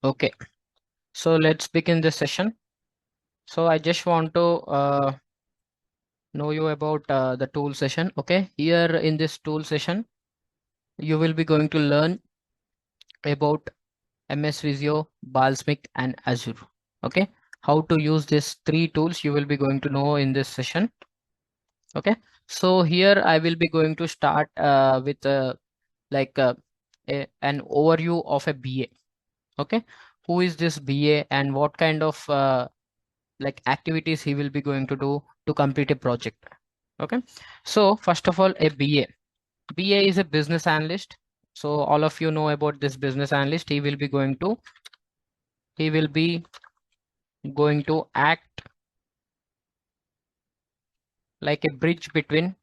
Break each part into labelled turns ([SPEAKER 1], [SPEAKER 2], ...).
[SPEAKER 1] Okay, so let's begin this session. So I just want to know you about the tool session. Okay, here in this tool session, you will be going to learn about MS Visio, Balsamiq, and Azure. Okay, how to use these three tools you will be going to know in this session. Okay, so here I will be going to start with like an overview of a BA. Okay, who is this BA and what kind of like activities he will be going to do to complete a project. Okay, so first of all, a BA is a business analyst. So all of you know about this business analyst. He will be going to act like a bridge between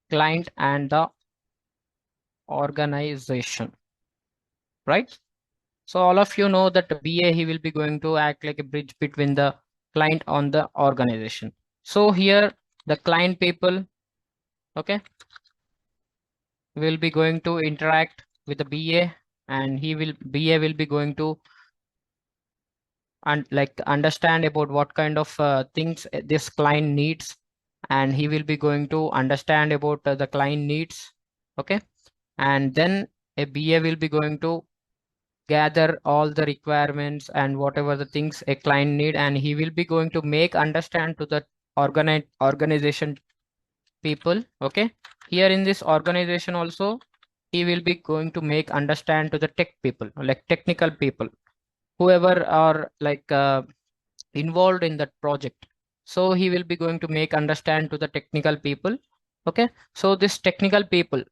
[SPEAKER 1] client and the organization, right? So all of you know that BA, he will be going to act like a bridge between the client on the organization. So here the client people, okay, will be going to interact with the BA, and BA will be going to understand about what kind of things this client needs, and he will be going to understand about the client needs. Okay, and then a BA will be going to gather all the requirements and whatever the things a client need, and he will be going to make understand to the organization people. Okay, here in this organization also, he will be going to make understand to the tech people, like technical people, whoever are involved in that project. So he will be going to make understand to the technical people. Okay, so this technical people,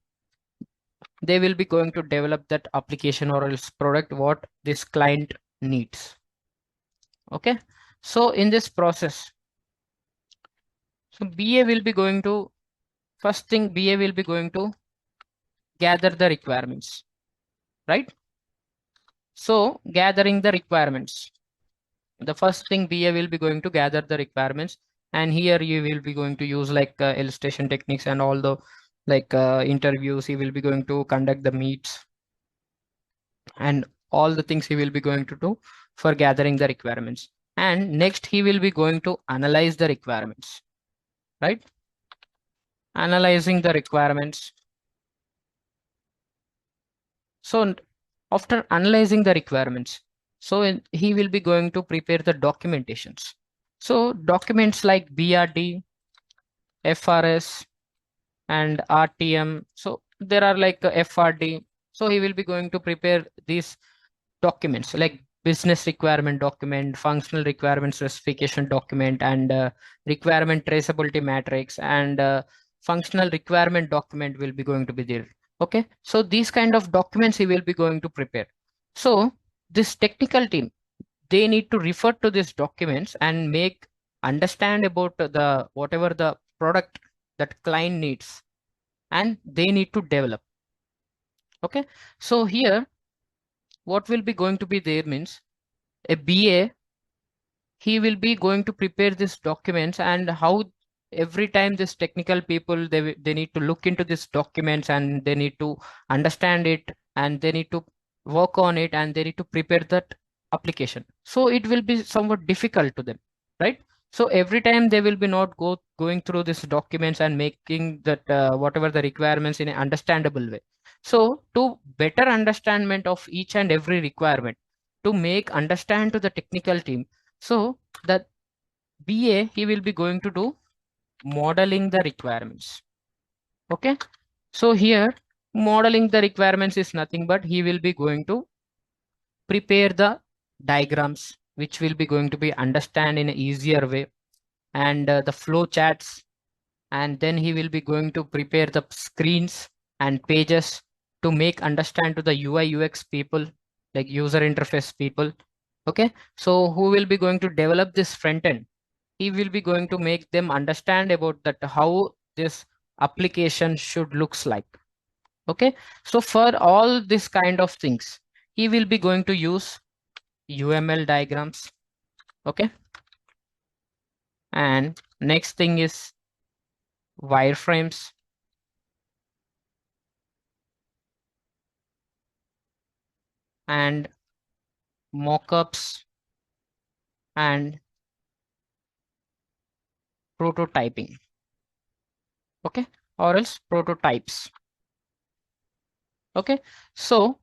[SPEAKER 1] they will be going to develop that application or else product what this client needs. Okay, so in this process, so BA will be going to, first thing, BA will be going to gather the requirements, right? So gathering the requirements, the first thing, BA will be going to gather the requirements, and here you will be going to use illustration techniques and all the interviews. He will be going to conduct the meets and all the things he will be going to do for gathering the requirements. And next he will be going to analyze the requirements, right? Analyzing the requirements. So after analyzing the requirements, he will be going to prepare the documentations. So documents like BRD, FRS, and RTM. So there are FRD. So he will be going to prepare these documents like business requirement document, functional requirement specification document, and requirement traceability matrix, and functional requirement document will be going to be there. Okay, so these kind of documents he will be going to prepare. So this technical team, they need to refer to these documents and make understand about the whatever the product that client needs, and they need to develop. Okay, so here what will be going to be there means a BA, he will be going to prepare these documents, and how every time this technical people, they need to look into these documents and they need to understand it, and they need to work on it, and they need to prepare that application. So it will be somewhat difficult to them, right? So every time they will be not going through these documents and making that whatever the requirements in an understandable way. So to better understanding of each and every requirement, to make understand to the technical team, so the BA, he will be going to do modeling the requirements. Okay, so here modeling the requirements is nothing but he will be going to prepare the diagrams which will be going to be understand in an easier way, and the flow charts, and then he will be going to prepare the screens and pages to make understand to the UI UX people, like user interface people. Okay, so who will be going to develop this front end, he will be going to make them understand about that how this application should looks like. Okay, so for all this kind of things, he will be going to use UML diagrams. Okay, and next thing is wireframes, and mockups and prototyping. Okay, or else prototypes. Okay, so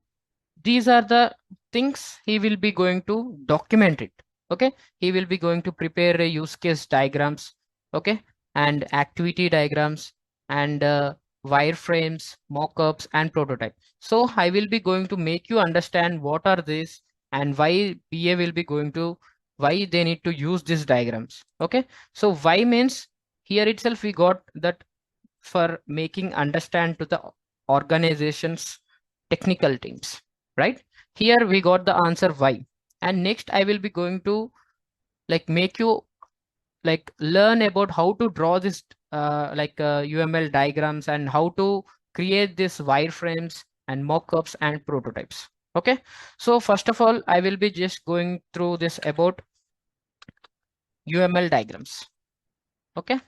[SPEAKER 1] these are the things he will be going to document it. Okay, he will be going to prepare a use case diagrams. Okay, and activity diagrams and wireframes, mockups and prototype. So I will be going to make you understand what are these and why BA will be going to, why they need to use these diagrams. Okay, so why means here itself we got that for making understand to the organization's technical teams, right? Here we got the answer why. And next I will be going to like make you like learn about how to draw this UML diagrams and how to create this wireframes and mockups and prototypes. Okay, so first of all I will be just going through this about UML diagrams. Okay,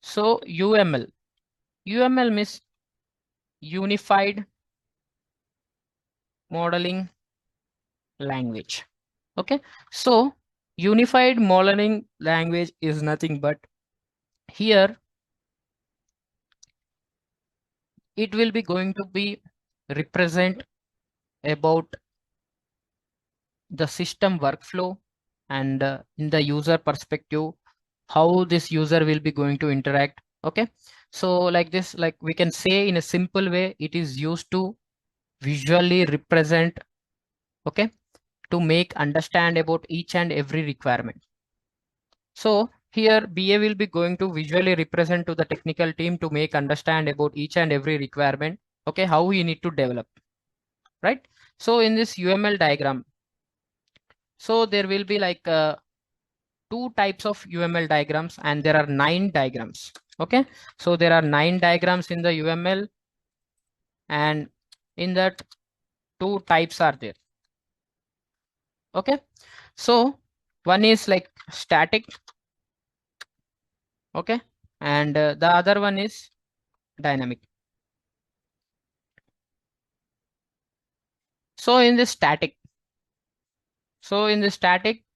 [SPEAKER 1] so UML means unified modeling language. Okay, so unified modeling language is nothing but here it will be going to be represent about the system workflow and in the user perspective how this user will be going to interact. Okay, so like this, like we can say in a simple way, it is used to visually represent, okay, to make understand about each and every requirement. So here BA will be going to visually represent to the technical team to make understand about each and every requirement. Okay, how we need to develop, right? So in this UML diagram, so there will be like two types of UML diagrams and there are 9 diagrams. Okay, so there are 9 diagrams in the UML and in that 2 types are there. Okay, so one is like static. Okay, and the other one is dynamic. So in the static,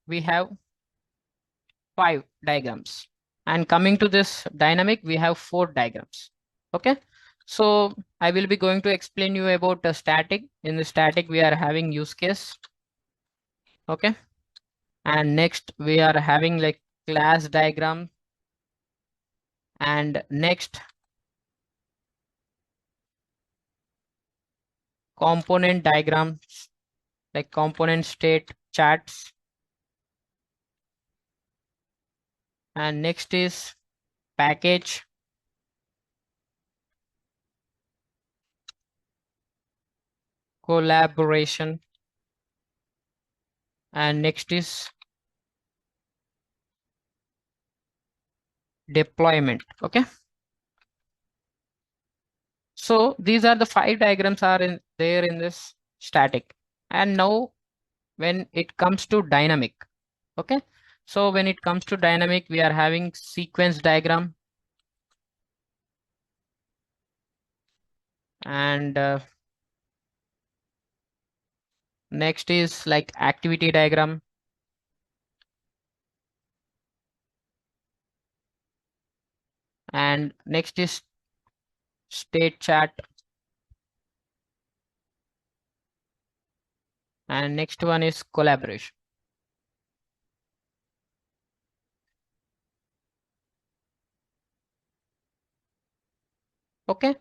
[SPEAKER 1] we have 5 diagrams. And coming to this dynamic, we have 4 diagrams. Okay. So I will be going to explain you about the static. In the static, we are having use case. Okay. And next we are having like class diagram. And next component diagrams, like component state charts. And next is package, collaboration. And next is deployment. Okay, so these are the 5 diagrams are in there in this static. And now when it comes to dynamic, okay, so when it comes to dynamic, we are having sequence diagram and next is like activity diagram and next is state chart and next one is collaboration. Okay,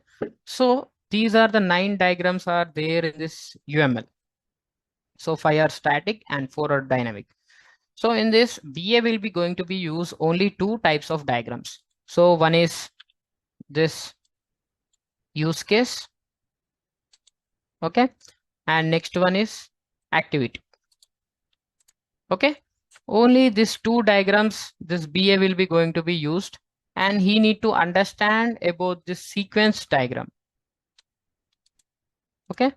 [SPEAKER 1] so these are the 9 diagrams are there in this UML. So 5 are static and 4 are dynamic. So in this BA will be going to be use only 2 types of diagrams. So one is this use case, okay, and next one is activity. Okay, only these 2 diagrams this BA will be going to be used and he need to understand about this sequence diagram. Okay,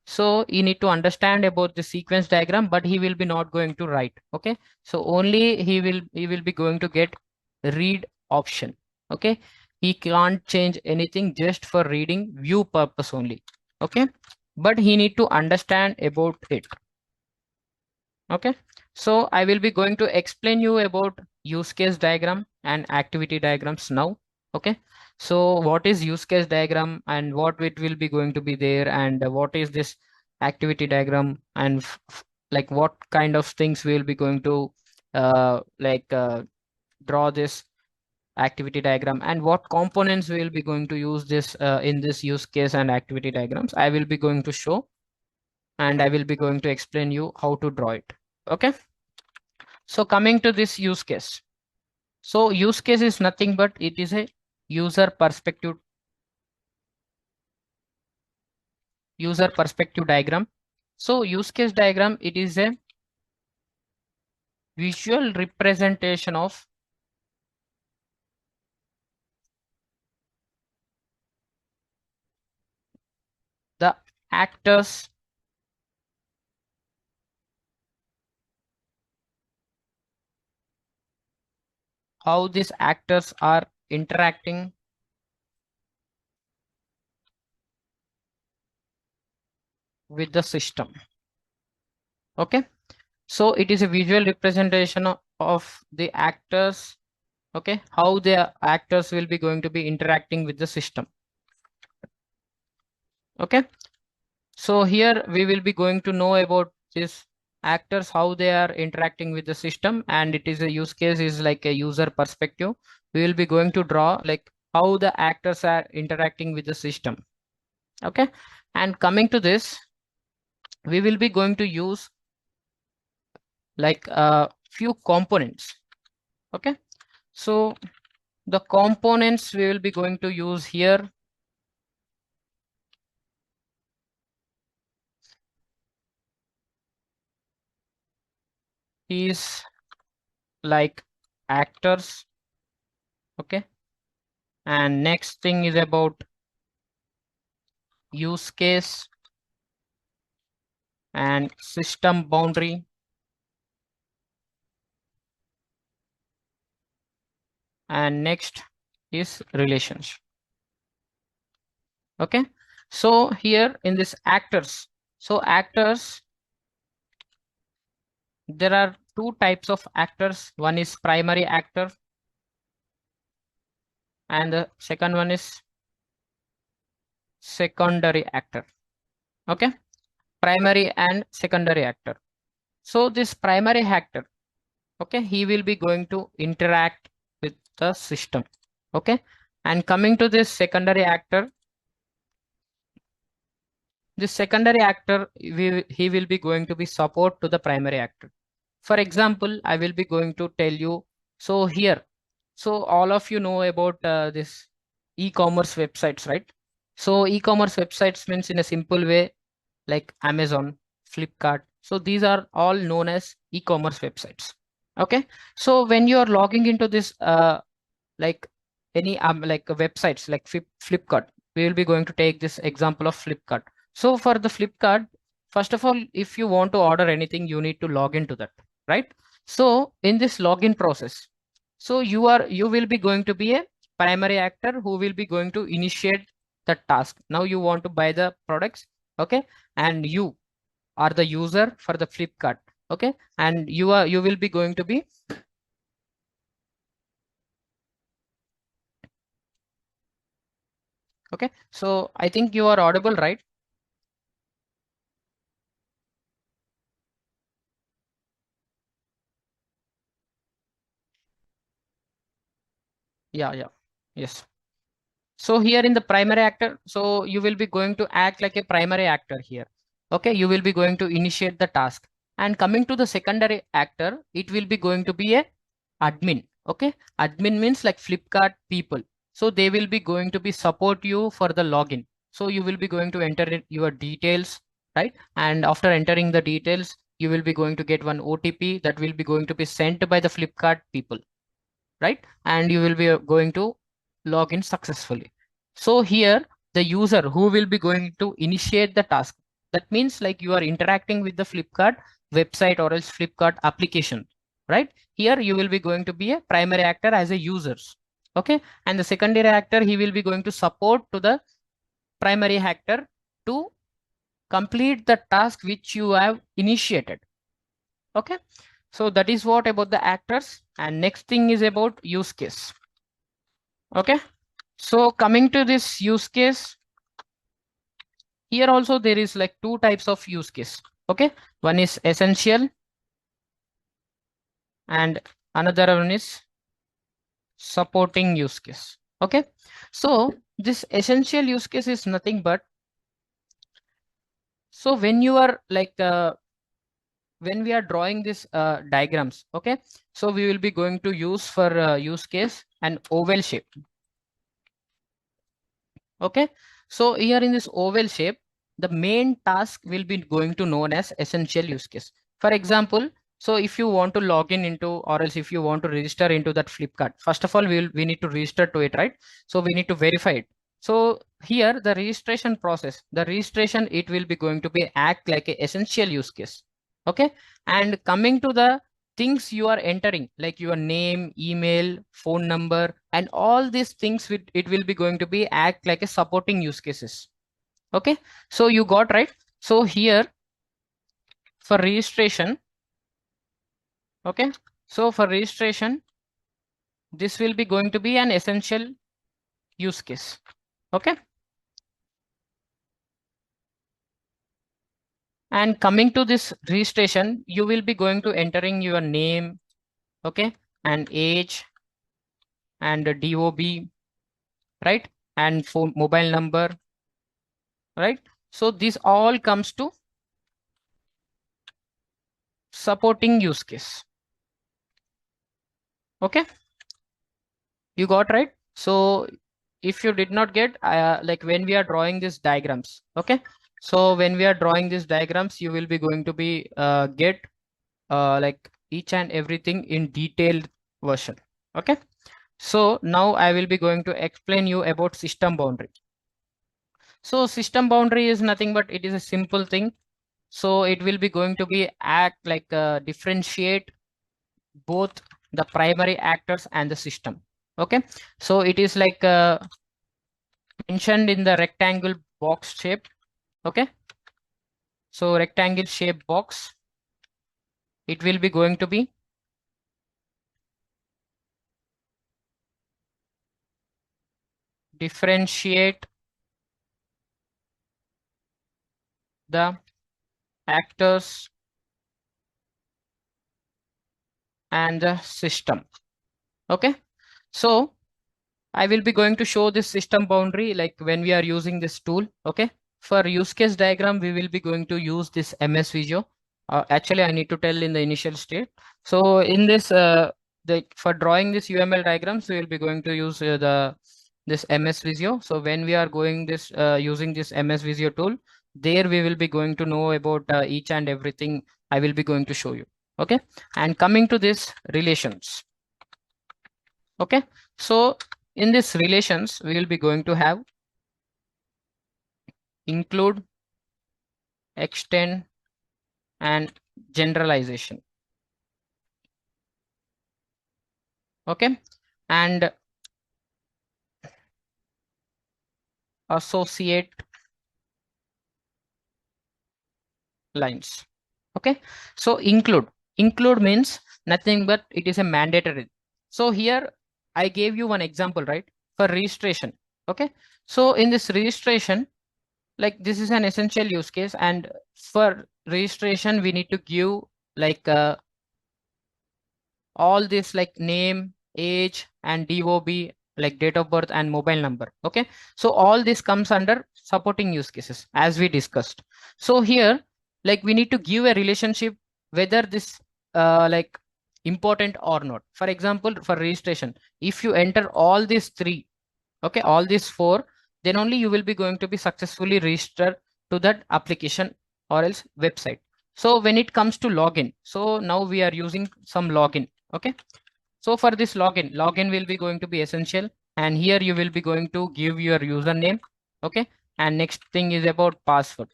[SPEAKER 1] so you need to understand about the sequence diagram, but he will be not going to write. Okay, so only he will be going to get read option. Okay, he can't change anything, just for reading view purpose only. Okay, but he need to understand about it. Okay, so I will be going to explain you about use case diagram and activity diagrams now. Okay, so what is use case diagram and what it will be going to be there, and what is this activity diagram, and like what kind of things we will be going to draw this activity diagram, and what components we will be going to use this in this use case and activity diagrams. I will be going to show, and I will be going to explain you how to draw it. Okay, so coming to this use case. So use case is nothing but it is a user perspective diagram. So use case diagram, it is a visual representation of the actors, how these actors are interacting with the system. Okay, so it is a visual representation of the actors. Okay, how the actors will be going to be interacting with the system. Okay, so here we will be going to know about this actors, how they are interacting with the system, and it is a use case is like a user perspective. We will be going to draw like how the actors are interacting with the system. Okay, and coming to this, we will be going to use like a few components. Okay, so the components we will be going to use here is like actors. Okay, and next thing is about use case and system boundary, and next is relations. Okay, so here in this actors, so actors, there are two types of actors. One is primary actor and the second one is secondary actor. Okay, primary and secondary actor. So this primary actor, okay, he will be going to interact with the system. Okay, and coming to this secondary actor, this secondary actor, he will be going to be support to the primary actor. For example, I will be going to tell you. So here, so all of you know about this e-commerce websites, right? So e-commerce websites means in a simple way, like Amazon, Flipkart. So these are all known as e-commerce websites. Okay. So when you are logging into this, like any websites like Flipkart, we will be going to take this example of Flipkart. So for the Flipkart, first of all, if you want to order anything, you need to log into that, right? So in this login process, so you will be going to be a primary actor who will be going to initiate the task. Now you want to buy the products, okay, and you are the user for the Flipkart, okay, and you will be going to be, okay. So I think you are audible, right? Yeah. Yes. So here in the primary actor, so you will be going to act like a primary actor here. Okay, you will be going to initiate the task. And coming to the secondary actor, it will be going to be a admin. Okay, admin means like Flipkart people. So they will be going to be support you for the login. So you will be going to enter in your details, right? And after entering the details, you will be going to get one OTP that will be going to be sent by the Flipkart people, right? And you will be going to log in successfully. So here the user who will be going to initiate the task, that means like you are interacting with the Flipkart website or else Flipkart application, right? Here you will be going to be a primary actor as a users. Okay, and the secondary actor, he will be going to support to the primary actor to complete the task which you have initiated. Okay, so that is what about the actors. And next thing is about use case. Okay, so coming to this use case, here also there is like two types of use case. Okay, one is essential and another one is supporting use case. Okay, so this essential use case is nothing but, so when you are like when we are drawing this diagrams, okay, so we will be going to use for use case an oval shape. Okay, so here in this oval shape, the main task will be going to known as essential use case. For example, so if you want to log in into, or else if you want to register into that Flipkart, first of all we need to register to it, right? So we need to verify it. So here the registration process, the registration, it will be going to be act like a essential use case. Okay, and coming to the things you are entering, like your name, email, phone number, and all these things, it will be going to be act like a supporting use cases. Okay, so you got right. So here for registration, okay, so for registration, this will be going to be an essential use case. Okay, and coming to this registration, you will be going to entering your name, okay, and age, and DOB, right, and phone mobile number, right? So this all comes to supporting use case. Okay, you got right. So if you did not get like when we are drawing these diagrams, okay, so when we are drawing these diagrams, you will be going to be get like each and everything in detailed version. Okay, so now I will be going to explain you about system boundary. So system boundary is nothing but it is a simple thing. So it will be going to be act like differentiate both the primary actors and the system. Okay, so it is like mentioned in the rectangle box shape. Okay, so rectangle shape box, it will be going to be differentiate the actors and the system. Okay, so I will be going to show this system boundary like when we are using this tool. Okay, for use case diagram, we will be going to use this MS Visio. Actually, I need to tell in the initial state. So in this, for drawing this UML diagrams, we will be going to use this MS Visio. So when we are going this using this MS Visio tool, there we will be going to know about each and everything I will be going to show you. Okay, and coming to this relations. Okay, so in this relations, we will be going to have include, extend, and generalization. Okay, and associate lines. Okay, so include means nothing but it is a mandatory. So here I gave you one example, right, for registration. Okay, so in this registration, like this is an essential use case, and for registration we need to give like all this like name, age, and DOB, like date of birth and mobile number. Okay, so all this comes under supporting use cases as we discussed. So here, like we need to give a relationship whether this like important or not. For example, for registration, if you enter all these three, okay, all these four, then only you will be going to be successfully registered to that application or else website. So when it comes to login, so now we are using some login. Okay, so for this login will be going to be essential, and here you will be going to give your username. Okay, and next thing is about password.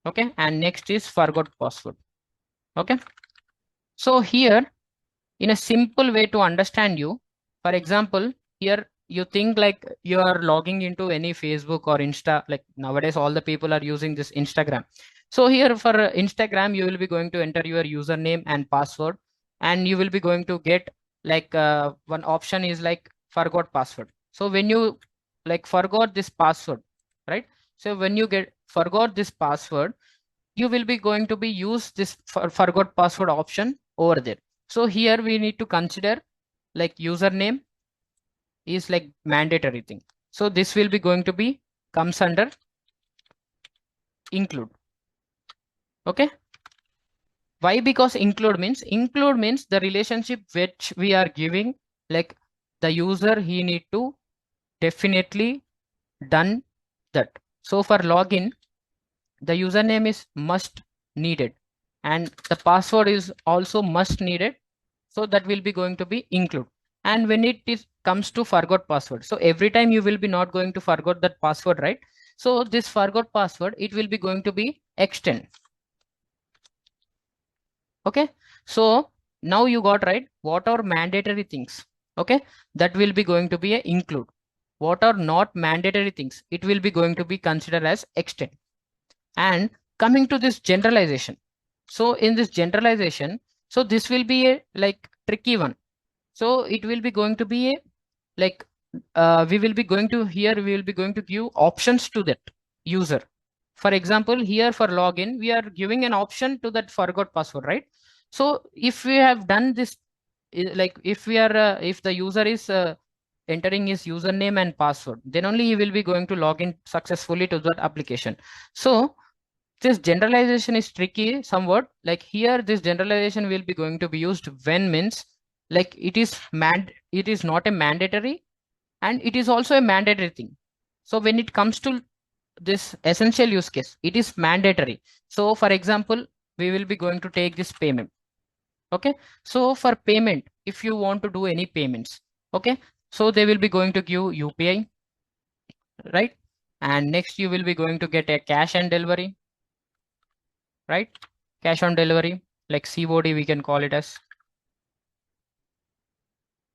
[SPEAKER 1] Okay, and next is forgot password. Okay, so here in a simple way to understand you, for example, here you think like you are logging into any Facebook or Insta, like nowadays all the people are using this Instagram. So here for Instagram, you will be going to enter your username and password, and you will be going to get like one option is like forgot password. So when you like forgot this password, right? So when you get forgot this password, you will be going to be use this forgot password option over there. So here we need to consider like username is like mandatory thing. So this will be going to be comes under include. Okay. Why? Because include means the relationship which we are giving, like the user, he need to definitely done that. So for login, the username is must needed and the password is also must needed. So that will be going to be include. And when it is comes to forgot password, so every time you will be not going to forget that password, right? So this forgot password, it will be going to be extend. Okay. So now you got right what are mandatory things. Okay. That will be going to be a include. What are not mandatory things, it will be going to be considered as extend. And coming to this generalization, so in this generalization, so this will be a like tricky one. So it will be going to be a like we will be going to here we will be going to give options to that user. For example, here for login we are giving an option to that forgot password, right? So if we have done this like if we are if the user is entering his username and password, then only he will be going to log in successfully to that application. So this generalization is tricky somewhat. Like here this generalization will be going to be used when means like it is not a mandatory and it is also a mandatory thing. So when it comes to this essential use case, it is mandatory. So for example, we will be going to take this payment. Okay. So for payment, if you want to do any payments, okay, so they will be going to give UPI, right? And next you will be going to get a cash and delivery, right? Cash on delivery, like COD, we can call it as.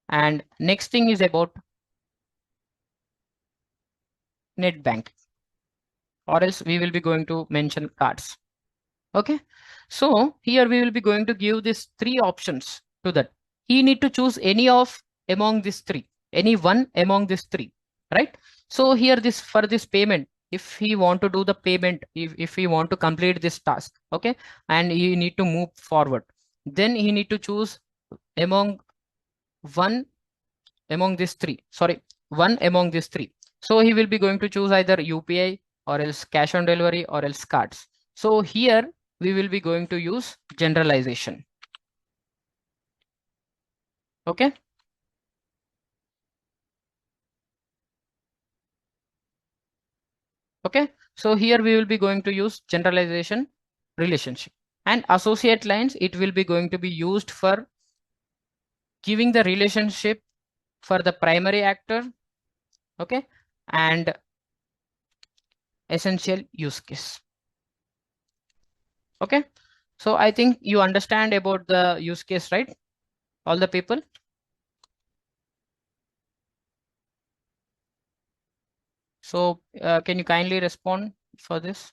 [SPEAKER 1] And next thing is about net bank, or else we will be going to mention cards. Okay. So here we will be going to give these three options to that. He need to choose any of among these three, any one among these three, right? So here this for this payment, if he want to do the payment, if he want to complete this task, okay, and he need to move forward, then he need to choose among one among these three, sorry, one among these three. So he will be going to choose either UPI or else cash on delivery or else cards. So here we will be going to use generalization. Okay. Okay. So here we will be going to use generalization relationship and associate lines. It will be going to be used for giving the relationship for the primary actor. Okay. And essential use case. Okay. So I think you understand about the use case, right? All the people. So can you kindly respond for this?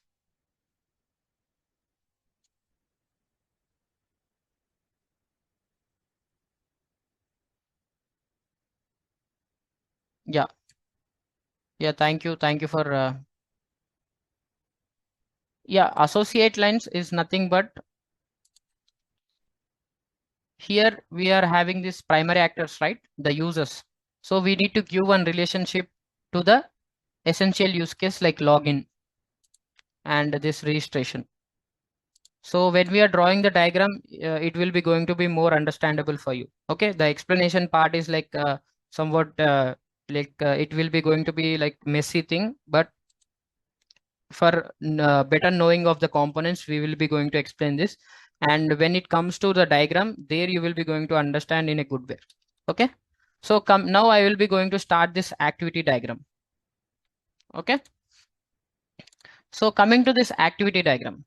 [SPEAKER 1] Yeah. Yeah. Thank you. Thank you for yeah. Associate lines is nothing but here we are having this primary actors, right? The users. So we need to give one relationship to the essential use case like login and this registration. So when we are drawing the diagram, it will be going to be more understandable for you. Okay. The explanation part is like somewhat it will be going to be like messy thing, but for better knowing of the components, we will be going to explain this. And when it comes to the diagram, there you will be going to understand in a good way. Okay. So come now I will be going to start this activity diagram. Okay. So coming to this activity diagram.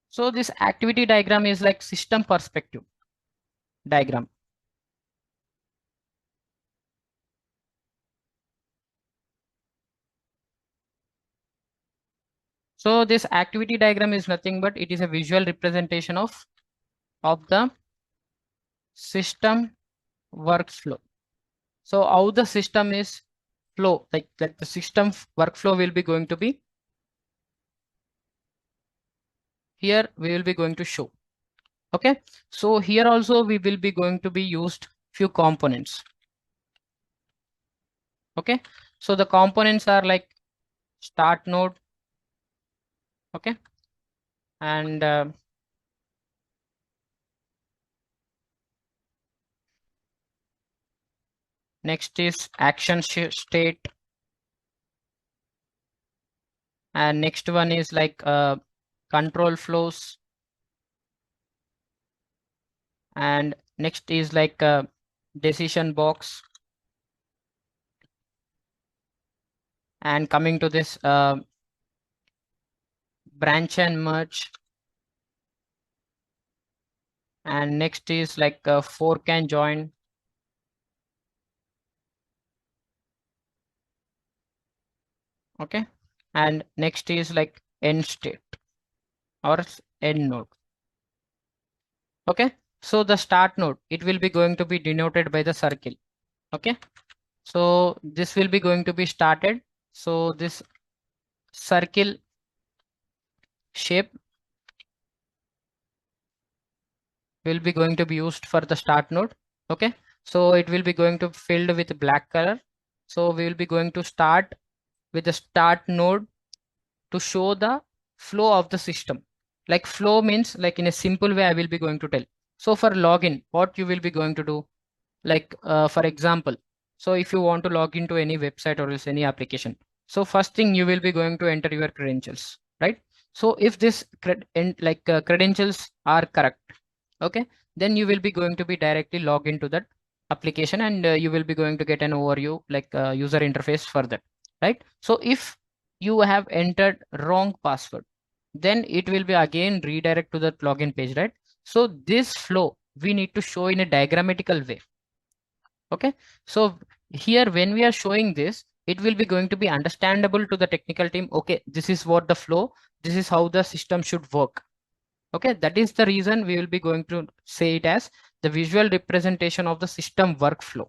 [SPEAKER 1] So this activity diagram is like system perspective. diagram. So this activity diagram is nothing but it is a visual representation of the system workflow. So how the system is flow, like the system workflow will be going to be here. We will be going to show. Okay. So here also we will be going to be used few components. Okay. So the components are like start node. Okay. And next is action state. And next one is like control flows. And next is like decision box. And coming to this branch and merge. And next is like fork and join. Okay. And next is like end state or end node. Okay. So the start node, it will be going to be denoted by the circle. Okay. So this will be going to be started. So this circle shape will be going to be used for the start node. Okay. So it will be going to filled with black color. So we will be going to start with the start node to show the flow of the system. Like flow means like in a simple way I will be going to tell. So for login, what you will be going to do, like for example, so if you want to log into any website or else any application, so first thing you will be going to enter your credentials, right? So if this credentials are correct, okay, then you will be going to be directly log into that application, and you will be going to get an overview like user interface for that, right? So if you have entered wrong password, then it will be again redirect to that login page, right? So this flow we need to show in a diagrammatical way. Okay. So here when we are showing this, it will be going to be understandable to the technical team. Okay, this is what the flow, this is how the system should work. Okay, that is the reason we will be going to say it as the visual representation of the system workflow.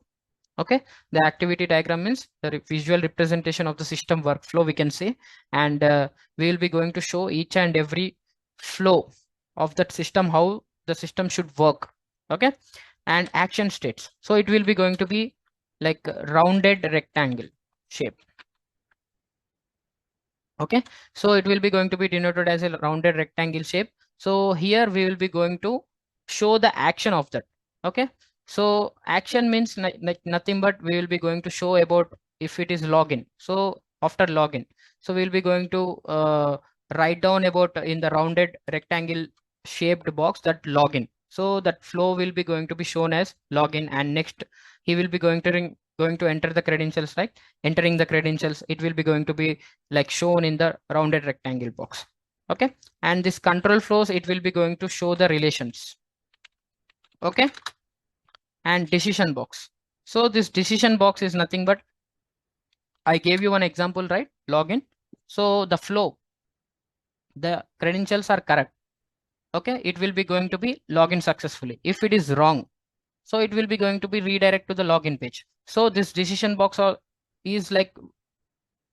[SPEAKER 1] Okay, the activity diagram means the visual representation of the system workflow, we can say. And we will be going to show each and every flow of that system, how the system should work. Okay. And action states, so it will be going to be like a rounded rectangle shape. Okay, so it will be going to be denoted as a rounded rectangle shape. So here we will be going to show the action of that. Okay, so action means nothing but we will be going to show about if it is login. So after login, so we will be going to write down about in the rounded rectangle shaped box that login. So that flow will be going to be shown as login, and next he will be going to enter the credentials, right? Entering the credentials, it will be going to be like shown in the rounded rectangle box. Okay. And this control flows, it will be going to show the relations. Okay. And decision box. So this decision box is nothing but I gave you one example, right? Login. So the flow, the credentials are correct. Okay. It will be going to be login successfully. If it is wrong, so it will be going to be redirect to the login page. So this decision box is like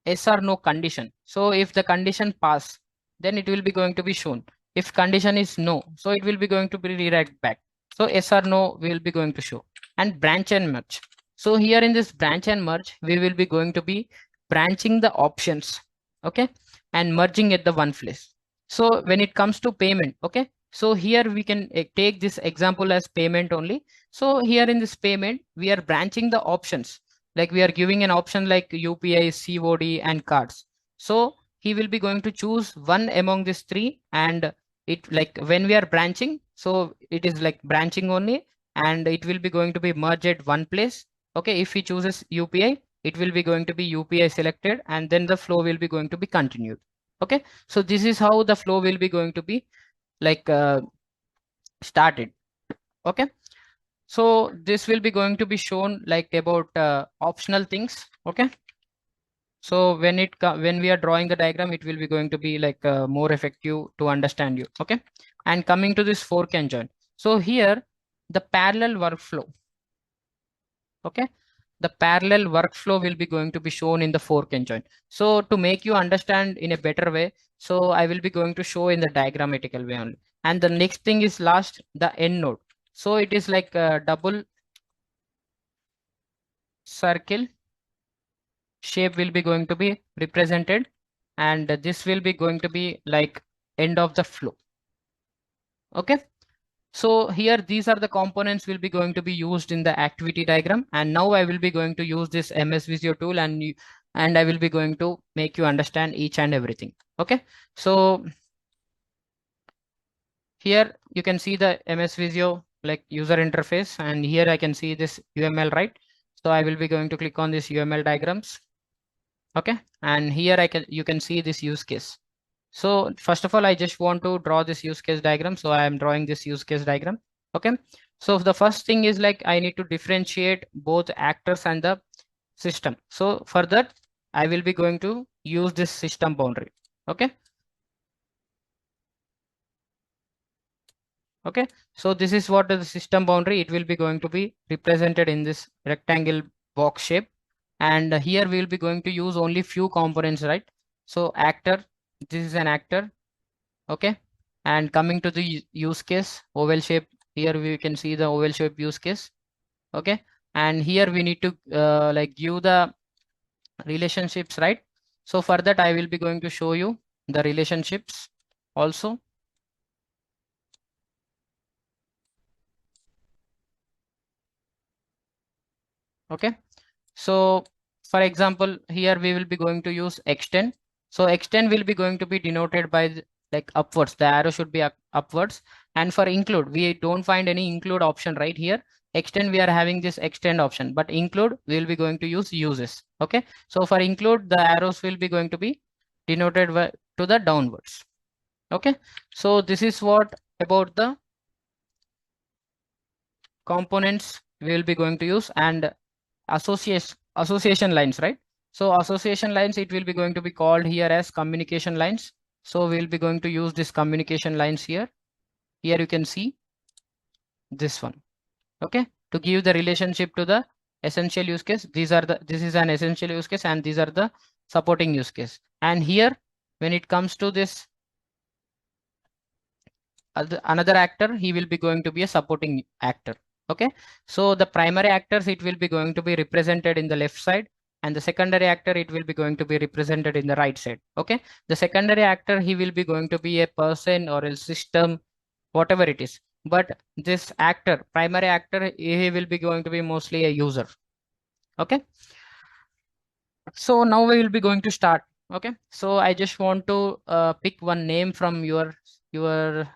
[SPEAKER 1] yes or no condition. So if the condition pass, then it will be going to be shown. If condition is no, so it will be going to be redirect back. So yes or no we will be going to show. And branch and merge. So here in this branch and merge, we will be going to be branching the options, okay, and merging at the one place. So when it comes to payment, okay, so here we can take this example as payment only. So here in this payment, we are branching the options, like we are giving an option like UPI, COD, and cards. So he will be going to choose one among these three, and it like when we are branching, so it is like branching only, and it will be going to be merged at one place. Okay, if he chooses UPI, it will be going to be UPI selected, and then the flow will be going to be continued. Okay, so this is how the flow will be going to be like started. Okay, So this will be going to be shown like about optional things. Okay. So when we are drawing the diagram, it will be going to be like more effective to understand you. Okay. And coming to this fork and join. So here the parallel workflow. Okay. The parallel workflow will be going to be shown in the fork and join. So to make you understand in a better way, so I will be going to show in the diagrammatical way only. And the next thing is last, the end node. So it is like a double circle shape will be going to be represented, and this will be going to be like end of the flow. Okay. So here these are the components will be going to be used in the activity diagram, and now I will be going to use this MS Visio tool, and I will be going to make you understand each and everything. Okay. So here you can see the MS Visio like user interface, and here I can see this UML, right? So I will be going to click on this UML diagrams. Okay. And here you can see this use case. So first of all, I just want to draw this use case diagram. So I am drawing this use case diagram. Okay. So the first thing is like I need to differentiate both actors and the system. So for that, I will be going to use this system boundary. Okay. Okay. So this is what the system boundary. It will be going to be represented in this rectangle box shape. And here we will be going to use only few components, right? So actor, this is an actor. Okay. And coming to the use case, oval shape, here we can see the oval shape use case. Okay. And here we need to like give the relationships, right? So for that, I will be going to show you the relationships also. Okay. So for example, here we will be going to use extend. So extend will be going to be denoted by like upwards. The arrow should be upwards. And for include, we don't find any include option right here. Extend, we are having this extend option, but include, we will be going to use uses. Okay. So for include, the arrows will be going to be denoted to the downwards. Okay. So this is what about the components we will be going to use, and association lines, right? So association lines, it will be going to be called here as communication lines. So we'll be going to use this communication lines here. Here you can see this one. Okay. To give the relationship to the essential use case, this is an essential use case, and these are the supporting use case. And here, when it comes to this another actor, he will be going to be a supporting actor. Okay. So the primary actors, it will be going to be represented in the left side, and the secondary actor, it will be going to be represented in the right side. Okay. The secondary actor, he will be going to be a person or a system, whatever it is. But this actor, primary actor, he will be going to be mostly a user. Okay. So now we will be going to start. Okay. So I just want to pick one name from your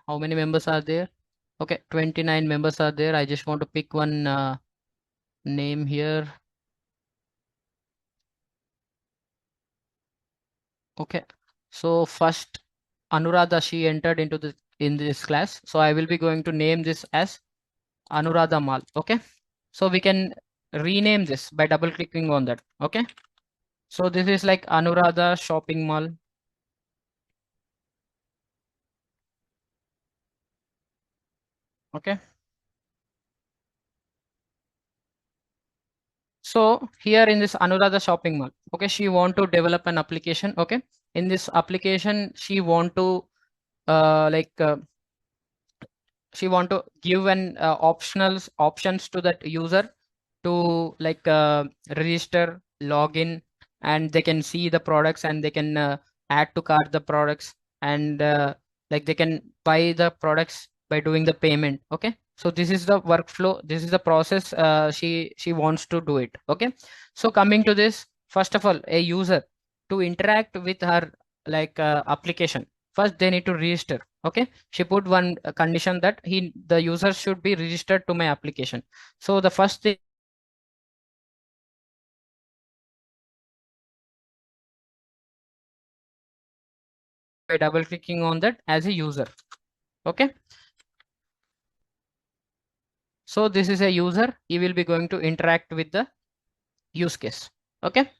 [SPEAKER 1] how many members are there? Okay, 29 members are there. I just want to pick one name here. Okay. So first Anuradha, she entered into the in this class. So I will be going to name this as Anuradha Mall. Okay. So we can rename this by double clicking on that. Okay. So this is like Anuradha Shopping Mall. Okay. So here in this Anuradha Shopping Mall, okay, she want to develop an application. Okay. In this application, she want to like she want to give an options to that user to like register, login, and they can see the products, and they can add to cart the products, and like they can buy the products by doing the payment. Okay. So this is the workflow, this is the process she wants to do it. Okay. So coming to this, first of all, a user to interact with her like application, first they need to register. Okay. She put one condition that the user should be registered to my application. So the first thing, by double clicking on that as a user. Okay. So this is a user. He will be going to interact with the use case. Okay.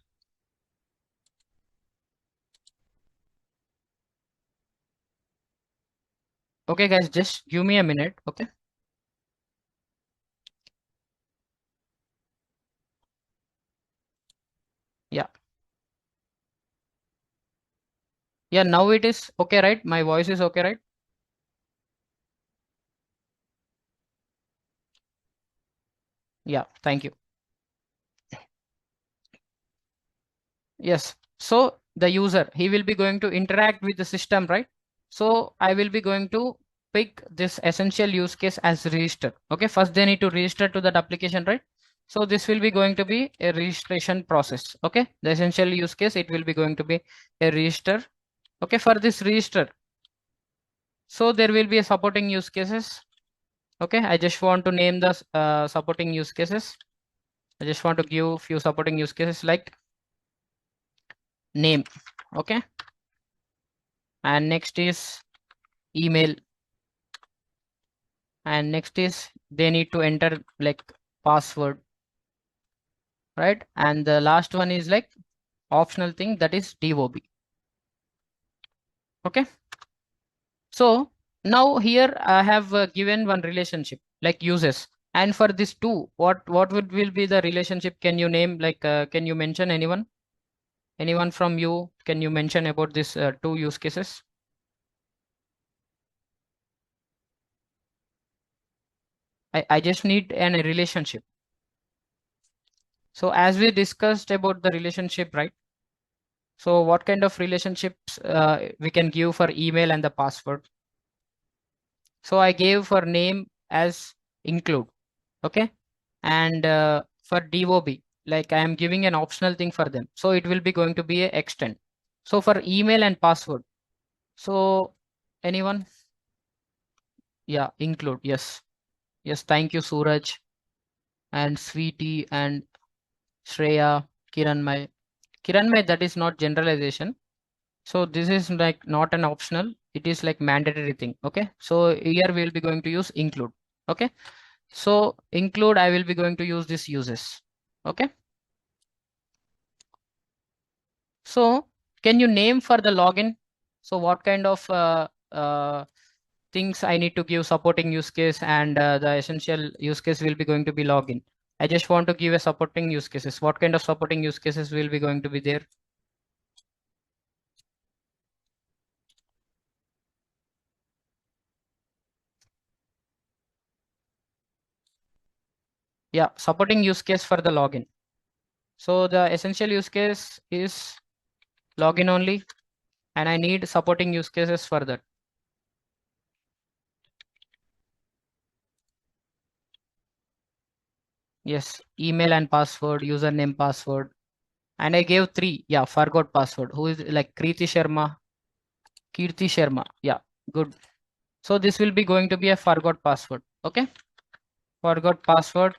[SPEAKER 1] Okay, guys, just give me a minute. Okay. Yeah. Yeah. Now it is okay, right? My voice is okay, right? Yeah. Thank you. Yes. So the user, he will be going to interact with the system, right? So I will be going to pick this essential use case as register. Okay. First, they need to register to that application, right? So this will be going to be a registration process. Okay. The essential use case, it will be going to be a register. Okay. For this register, so there will be a supporting use cases. Okay. I just want to name the supporting use cases. I just want to give few supporting use cases like name. Okay. And next is email, and next is they need to enter like password, right? And the last one is like optional thing, that is DOB. Okay. So now here I have given one relationship like uses, and for this two, what would will be the relationship? Can you name like can you mention anyone from you? Can you mention about this two use cases? I just need an a relationship. So as we discussed about the relationship, right? So what kind of relationships we can give for email and the password? So I gave for name as include, okay? And for DOB, like I am giving an optional thing for them. So it will be going to be a extend. So for email and password, so anyone? Yeah, include. Yes. Yes. Thank you, Suraj and Sweetie and Shreya, Kiranmay. Kiranmay, that is not generalization. So this is like not an optional, it is like mandatory thing. Okay. So here we will be going to use include. Okay. So include, I will be going to use this uses. Okay. So can you name for the login? So what kind of things I need to give supporting use case, and the essential use case will be going to be login. I just want to give a supporting use cases. What kind of supporting use cases will be going to be there? Yeah, supporting use case for the login. So the essential use case is login only, and I need supporting use cases for that. Yes, email and password, username, password, and I gave three. Yeah, forgot password. Who is like Kriti Sharma, Kirti Sharma. Yeah, good. So this will be going to be a forgot password. Okay, forgot password,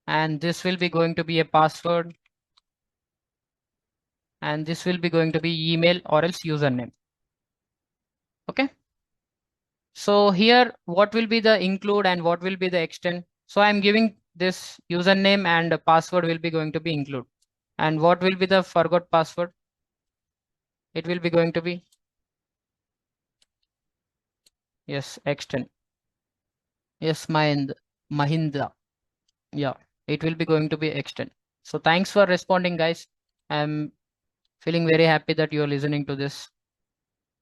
[SPEAKER 1] and this will be going to be a password, and this will be going to be email or else username. Okay. So here, what will be the include and what will be the extend? So I'm giving this username and password will be going to be include. And what will be the forgot password? It will be going to be, yes, extend. Yes, Mahinda. Yeah, it will be going to be extend. So thanks for responding, guys. I'm feeling very happy that you're listening to this.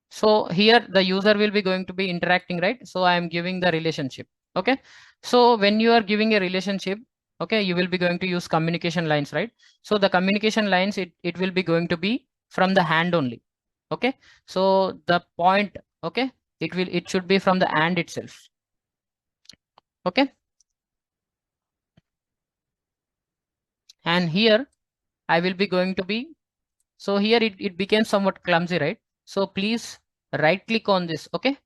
[SPEAKER 1] So here the user will be going to be interacting, right? So I am giving the relationship. Okay. So when you are giving a relationship, okay, you will be going to use communication lines, right? So the communication lines, it will be going to be from the hand only. Okay. So the point, okay, it should be from the and itself. Okay. And here I will be going to be, so here it became somewhat clumsy, right? So please right click on this. Okay.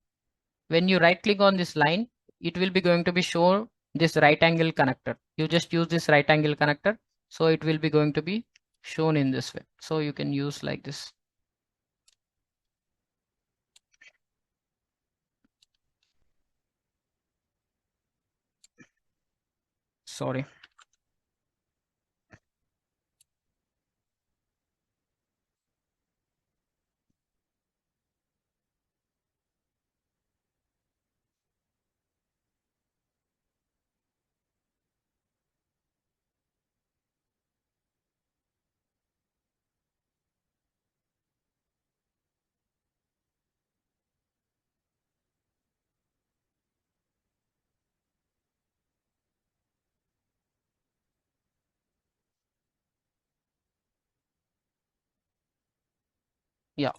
[SPEAKER 1] When you right click on this line, it will be going to be show this right angle connector. You just use this right angle connector. So it will be going to be shown in this way. So you can use like this. Sorry. Yeah.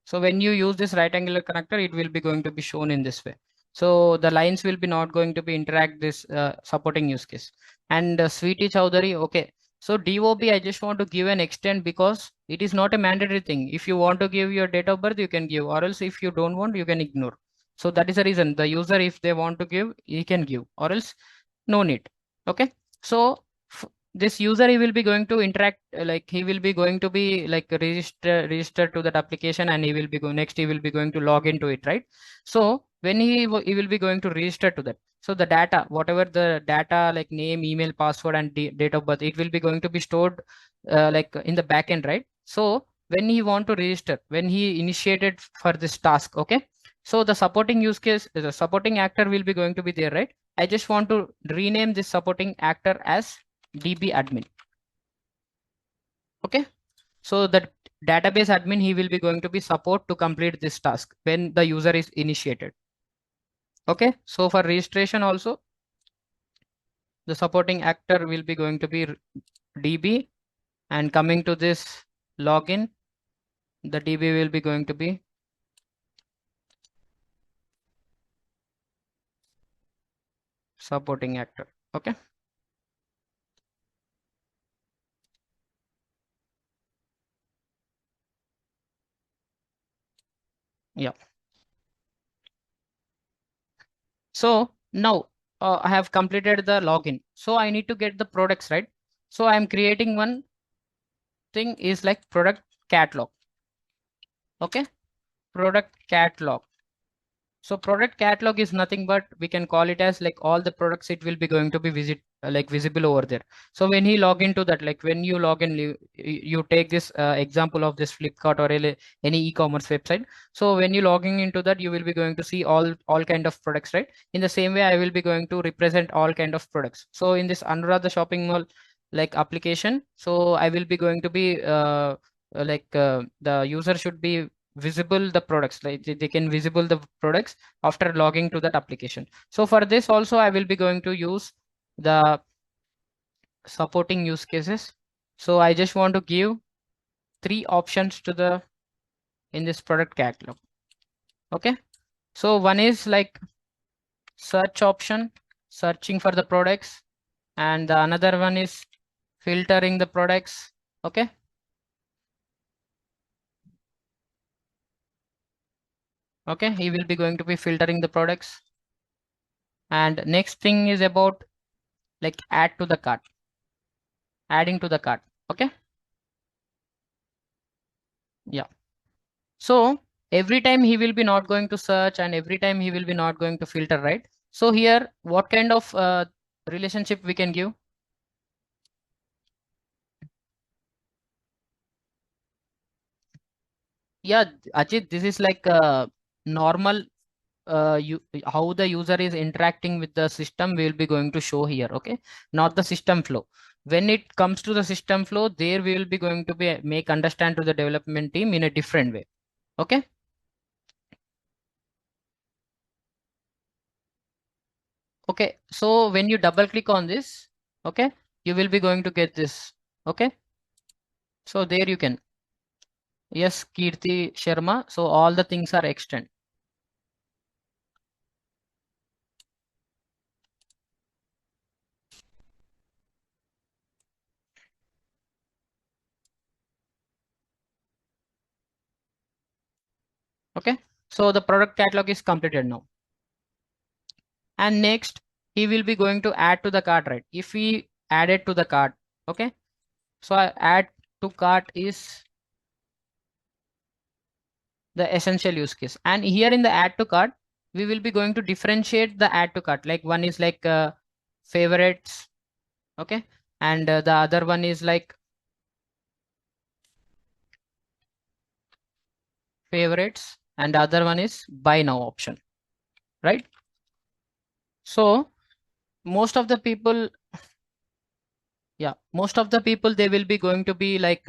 [SPEAKER 1] So when you use this right angular connector, it will be going to be shown in this way. So the lines will be not going to be interact this supporting use case. And Sweetie Chowdhury, okay. So DOB, I just want to give an extent because it is not a mandatory thing. If you want to give your date of birth, you can give, or else if you don't want, you can ignore. So that is the reason the user, if they want to give, he can give, or else no need. Okay. So this user, he will be going to interact, like he will be going to be like register to that application, and he will be going next, he will be going to log into it, right? So when he will be going to register to that, so the data, whatever the data like name, email, password, and date of birth, it will be going to be stored like in the backend, right? So when he want to register, when he initiated for this task, okay, so the supporting use case, the supporting actor will be going to be there, right? I just want to rename this supporting actor as DB admin. Okay. So the database admin, he will be going to be support to complete this task when the user is initiated. Okay. So for registration also, the supporting actor will be going to be DB, and coming to this login, the DB will be going to be supporting actor. Okay. Yeah. So now I have completed the login. So I need to get the products, right? So I'm creating one thing is like product catalog. Okay. Product catalog. So product catalog is nothing but we can call it as like all the products, it will be going to be like visible over there. So when he log into that, like when you log in, you take this example of this Flipkart or any e-commerce website. So when you logging into that, you will be going to see all kind of products, right? In the same way, I will be going to represent all kind of products. So in this Anuradha shopping mall like application, so I will be going to be the user should be visible the products, like they can visible the products after logging to that application. So for this also, I will be going to use the supporting use cases. So I just want to give three options to the in this product catalog. Okay. So one is like search option, searching for the products, and the another one is filtering the products. Okay. Okay, he will be going to be filtering the products. And next thing is about like add to the cart, adding to the cart. Okay. Yeah. So every time he will be not going to search, and every time he will be not going to filter, right? So here, what kind of relationship we can give? Yeah, Ajit, this is like normal how the user is interacting with the system will be going to show here. Okay, not the system flow. When it comes to the system flow, there we will be going to be make understand to the development team in a different way. Okay. Okay, so when you double click on this, okay, you will be going to get this. Okay, so there you can, yes, Kirti Sharma. So all the things are extend. Okay, so the product catalog is completed now. And next, he will be going to add to the cart, right? If we add it to the cart, okay, so I add to cart is the essential use case. And here in the add to cart, we will be going to differentiate the add to cart. Like one is like favorites, Okay, and the other one is like favorites, and the other one is buy now option, right? So most of the people, yeah, most of the people, they will be going to be like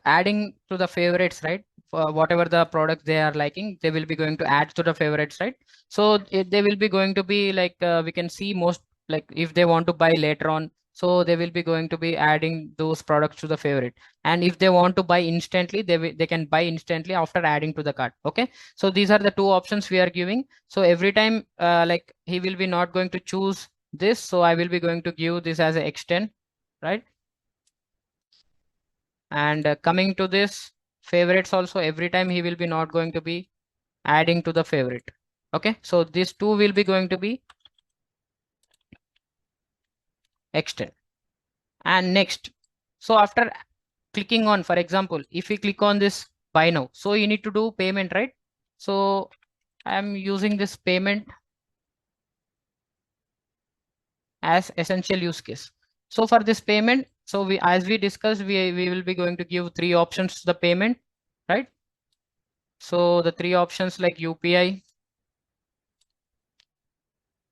[SPEAKER 1] adding to the favorites, right? For whatever the product they are liking, they will be going to add to the favorites, right? So they will be going to be like we can see most, like if they want to buy later on, so they will be going to be adding those products to the favorite. And if they want to buy instantly, they can buy instantly after adding to the cart. Okay, so these are the two options we are giving. So every time like he will be not going to choose this, so I will be going to give this as a extend, right? And coming to this favorites also, every time he will be not going to be adding to the favorite. Okay, so these two will be going to be extend. And next, so after clicking on, for example, if we click on this buy now, so you need to do payment, right? So I am using this payment as essential use case. So for this payment, so we, as we discussed, we will be going to give three options to the payment, right? So the three options like UPI,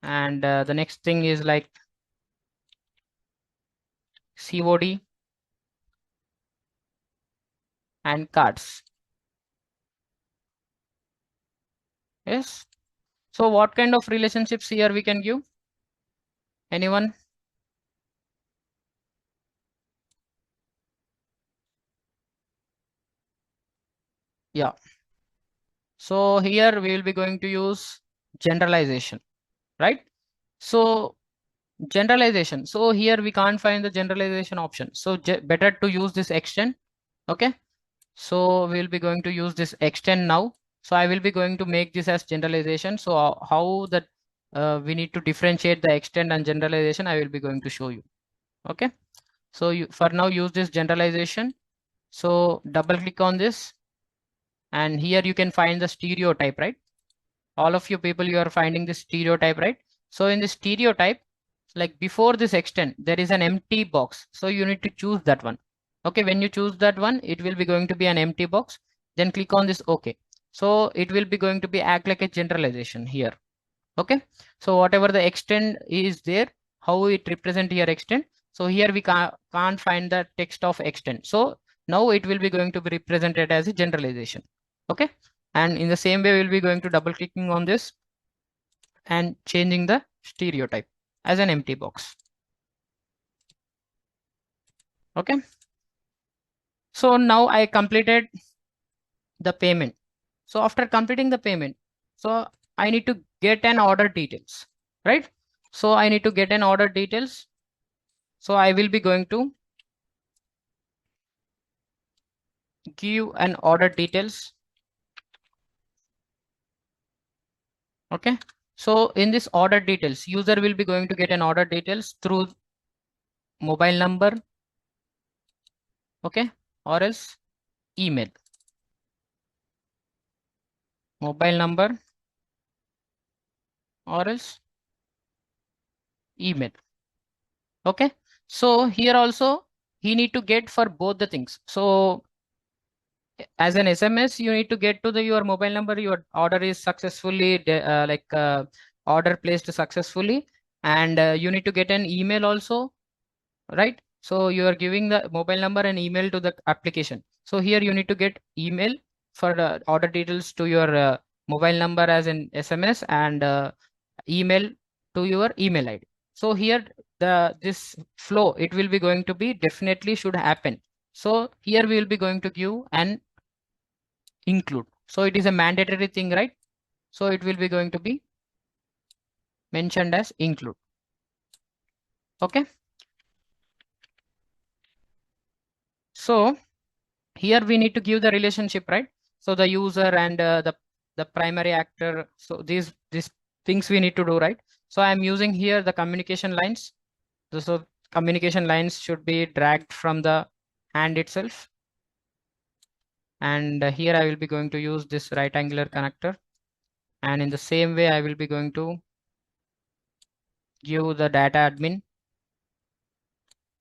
[SPEAKER 1] and the next thing is like COD and cards. Yes. So what kind of relationships here we can give? Anyone? Yeah. So here we will be going to use generalization, right? So generalization. So here we can't find the generalization option. So better to use this extend. Okay. So we'll be going to use this extend now. So I will be going to make this as generalization. So how that we need to differentiate the extend and generalization, I will be going to show you. Okay. So you for now use this generalization. So double click on this, and here you can find the stereotype, right? All of you people, you are finding this stereotype, right? So in the stereotype, like before this extend, there is an empty box. So you need to choose that one. Okay, when you choose that one, it will be going to be an empty box. Then click on this OK. So it will be going to be act like a generalization here. Okay, so whatever the extend is there, how it represent here extend. So here we can't find the text of extend. So now it will be going to be represented as a generalization. Okay, and in the same way we'll be going to double clicking on this and changing the stereotype as an empty box. Okay, so now I completed the payment. So after completing the payment, so I need to get an order details, right? So I need to get an order details. So I will be going to give an order details. Okay, so in this order details, user will be going to get an order details through mobile number, okay, or else email. Mobile number or else email. Okay, so here also he need to get for both the things. So as an SMS, you need to get to the your mobile number, your order is successfully order placed successfully, and you need to get an email also, right? So you are giving the mobile number and email to the application. So here you need to get email for the order details to your mobile number as an SMS, and email to your email ID. So here the this flow, it will be going to be definitely should happen. So here we will be going to give an include. So it is a mandatory thing, right? So it will be going to be mentioned as include. Okay. So here we need to give the relationship, right? So the user and the primary actor. So these things we need to do, right? So I'm using here the communication lines. So communication lines should be dragged from the hand itself. And here I will be going to use this right angular connector. And in the same way, I will be going to give the data admin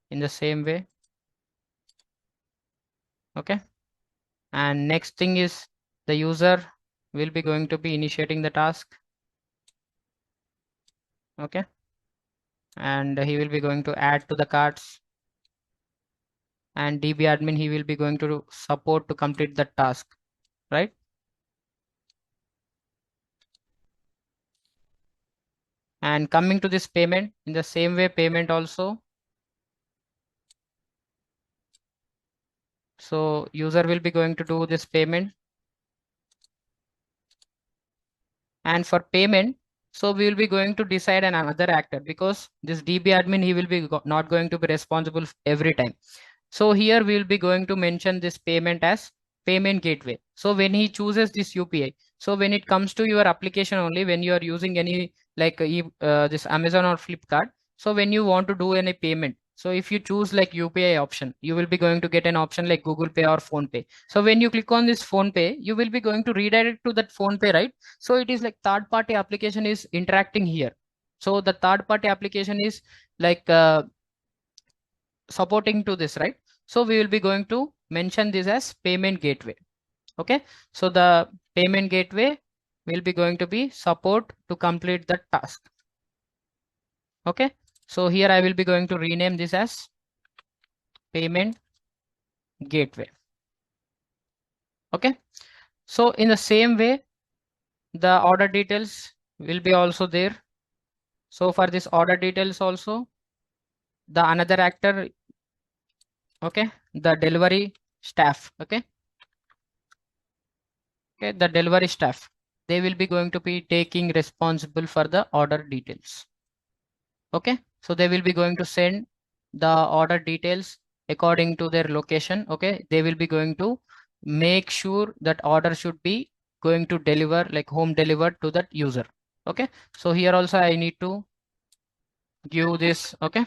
[SPEAKER 1] in the same way. Okay. And next thing is the user will be going to be initiating the task. Okay. And he will be going to add to the cards, and DB admin, he will be going to support to complete the task, right? And coming to this payment, in the same way, payment also. So user will be going to do this payment. And for payment, so we will be going to decide an another actor, because this DB admin, he will be not going to be responsible every time. So here we will be going to mention this payment as payment gateway. So when he chooses this UPI, so when it comes to your application only, when you are using any like this Amazon or Flipkart, so when you want to do any payment, so if you choose like UPI option, you will be going to get an option like Google Pay or Phone Pay. So when you click on this Phone Pay, you will be going to redirect to that Phone Pay, right? So it is like third party application is interacting here. So the third party application is like supporting to this, right? So we will be going to mention this as payment gateway. Okay. So the payment gateway will be going to be support to complete the task. Okay. So here I will be going to rename this as payment gateway. Okay. So in the same way, the order details will be also there. So for this order details also, the another actor, okay, the delivery staff, okay, the delivery staff, they will be going to be taking responsible for the order details. Okay, so they will be going to send the order details according to their location. Okay, they will be going to make sure that order should be going to deliver like home delivered to that user. Okay, so here also I need to give this. Okay,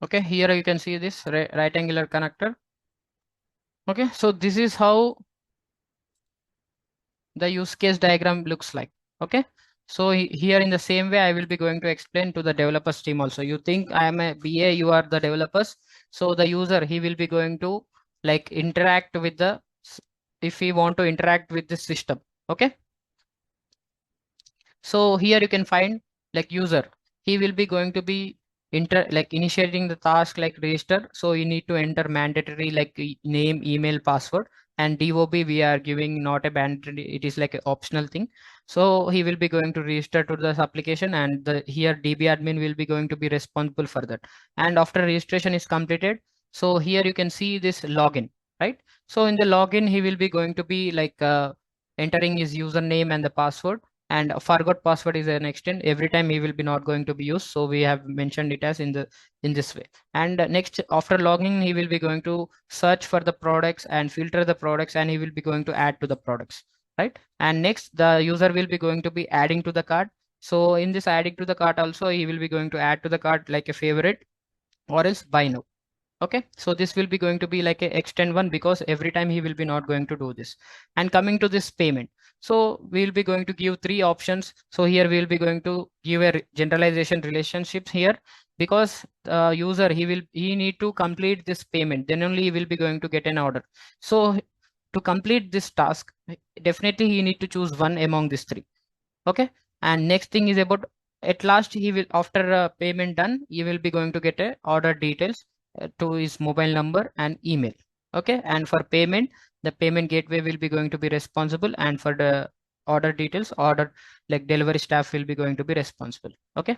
[SPEAKER 1] okay, here you can see this right angular connector. Okay, so this is how the use case diagram looks like. Okay, so here in the same way I will be going to explain to the developers team also. You think I am a BA, you are the developers, so the user, he will be going to like interact with the if he want to interact with the system. Okay, so here you can find like user, he will be going to be like initiating the task like register. So you need to enter mandatory like name, email, password, and DOB we are giving not a mandatory, it is like an optional thing. So he will be going to register to this application, and the here DB admin will be going to be responsible for that. And after registration is completed, so here you can see this login, right? So in the login, he will be going to be like entering his username and the password, and forgot password is an extent, every time he will be not going to be used, so we have mentioned it as in the in this way. And next, after logging, he will be going to search for the products and filter the products, and he will be going to add to the products, right? And next, the user will be going to be adding to the cart. So in this adding to the cart also, he will be going to add to the cart like a favorite or else buy now. Okay, so this will be going to be like a extend one, because every time he will be not going to do this. And coming to this payment, so we'll be going to give three options. So here we'll be going to give a generalization relationships here, because user, he need to complete this payment, then only he will be going to get an order. So to complete this task, definitely he need to choose one among these three. Okay, and next thing is about, at last he will, after payment done, he will be going to get a order details to his mobile number and email. Okay, and for payment, the payment gateway will be going to be responsible, and for the order details, order like delivery staff will be going to be responsible. Okay,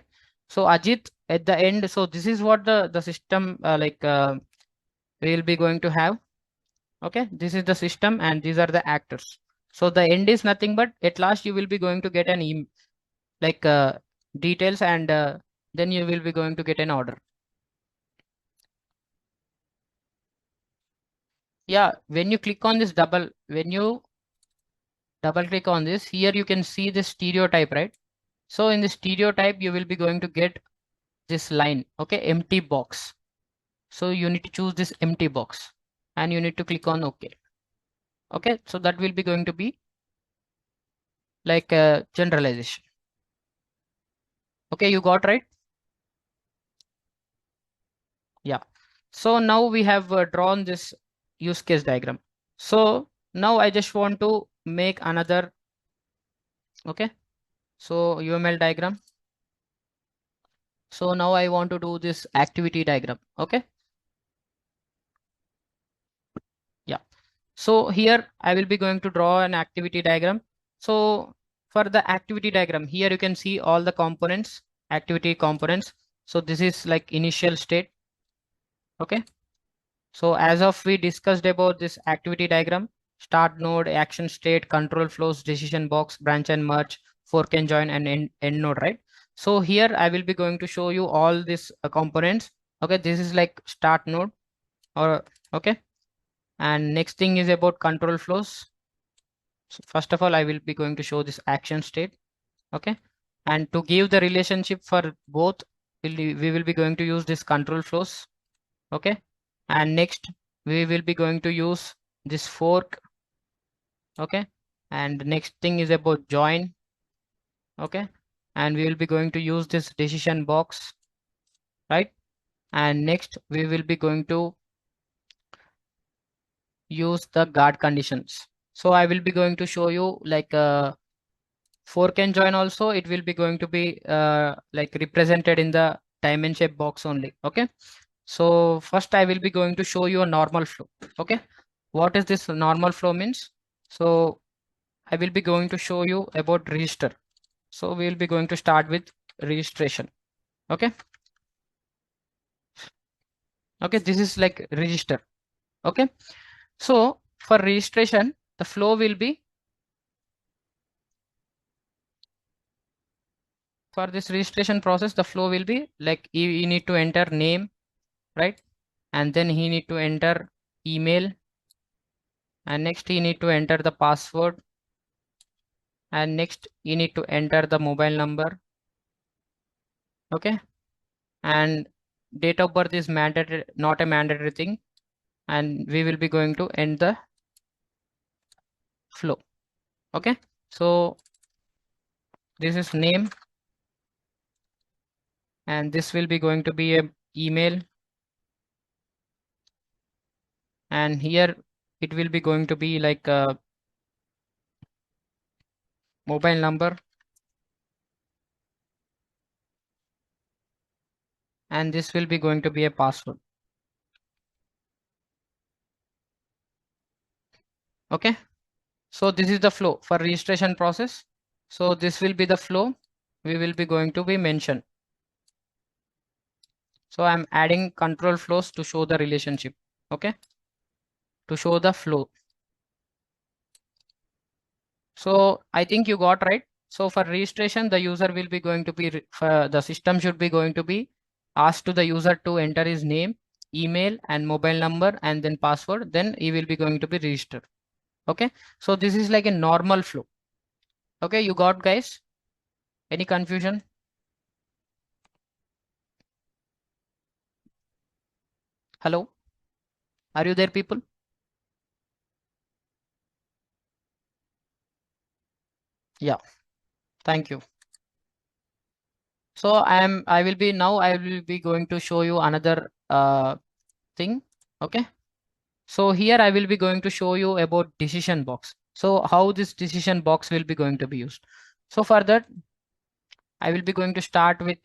[SPEAKER 1] so Ajit, at the end, so this is what the system we will be going to have. Okay, this is the system and these are the actors. So the end is nothing but at last you will be going to get an like details, and then you will be going to get an order. Yeah, when you click on this when you double click on this, here you can see the stereotype, right? So in the stereo type, you will be going to get this line, okay, empty box. So you need to choose this empty box and you need to click on OK. Okay, so that will be going to be like a generalization. Okay, you got right? Yeah. So now we have drawn this use case diagram. So now I just want to make another, okay, so UML diagram. So now I want to do this activity diagram. Okay. Yeah. So here I will be going to draw an activity diagram. So for the activity diagram, here you can see all the components, activity components. So this is like initial state. Okay. So as of we discussed about this activity diagram, start node, action state, control flows, decision box, branch and merge, fork and join, and end node, right? So here I will be going to show you all these components. Okay, this is like start node, or okay. And next thing is about control flows. So first of all, I will be going to show this action state. Okay. And to give the relationship for both, we will be going to use this control flows. Okay. And next we will be going to use this fork. Okay. And next thing is about join. Okay. And we will be going to use this decision box, right? And next we will be going to use the guard conditions. So I will be going to show you like fork and join also, it will be going to be like represented in the diamond shape box only. Okay. So first I will be going to show you a normal flow. Okay. What is this normal flow means? So I will be going to show you about register. So we will be going to start with registration. Okay. Okay. This is like register. Okay. So for registration, the flow will be, for this registration process, the flow will be like you need to enter name, right? And then he need to enter email, and next he need to enter the password, and next you need to enter the mobile number. Okay. And date of birth is mandatory, not a mandatory thing, and we will be going to end the flow. Okay. So this is name, and this will be going to be a email, and here it will be going to be like a mobile number, and this will be going to be a password. Okay. So this is the flow for registration process. So this will be the flow we will be going to be mentioned. So I'm adding control flows to show the relationship. Okay. To show the flow. So I think you got right. So for registration, the user will be going to be, the system should be going to be asked to the user to enter his name, email and mobile number and then password. Then he will be going to be registered. Okay. So this is like a normal flow. Okay. You got, guys? Any confusion? Hello? Are you there, people? Yeah. Thank you. So I will be now, I will be going to show you another thing. Okay. So here I will be going to show you about decision box. So how this decision box will be going to be used. So for that, I will be going to start with,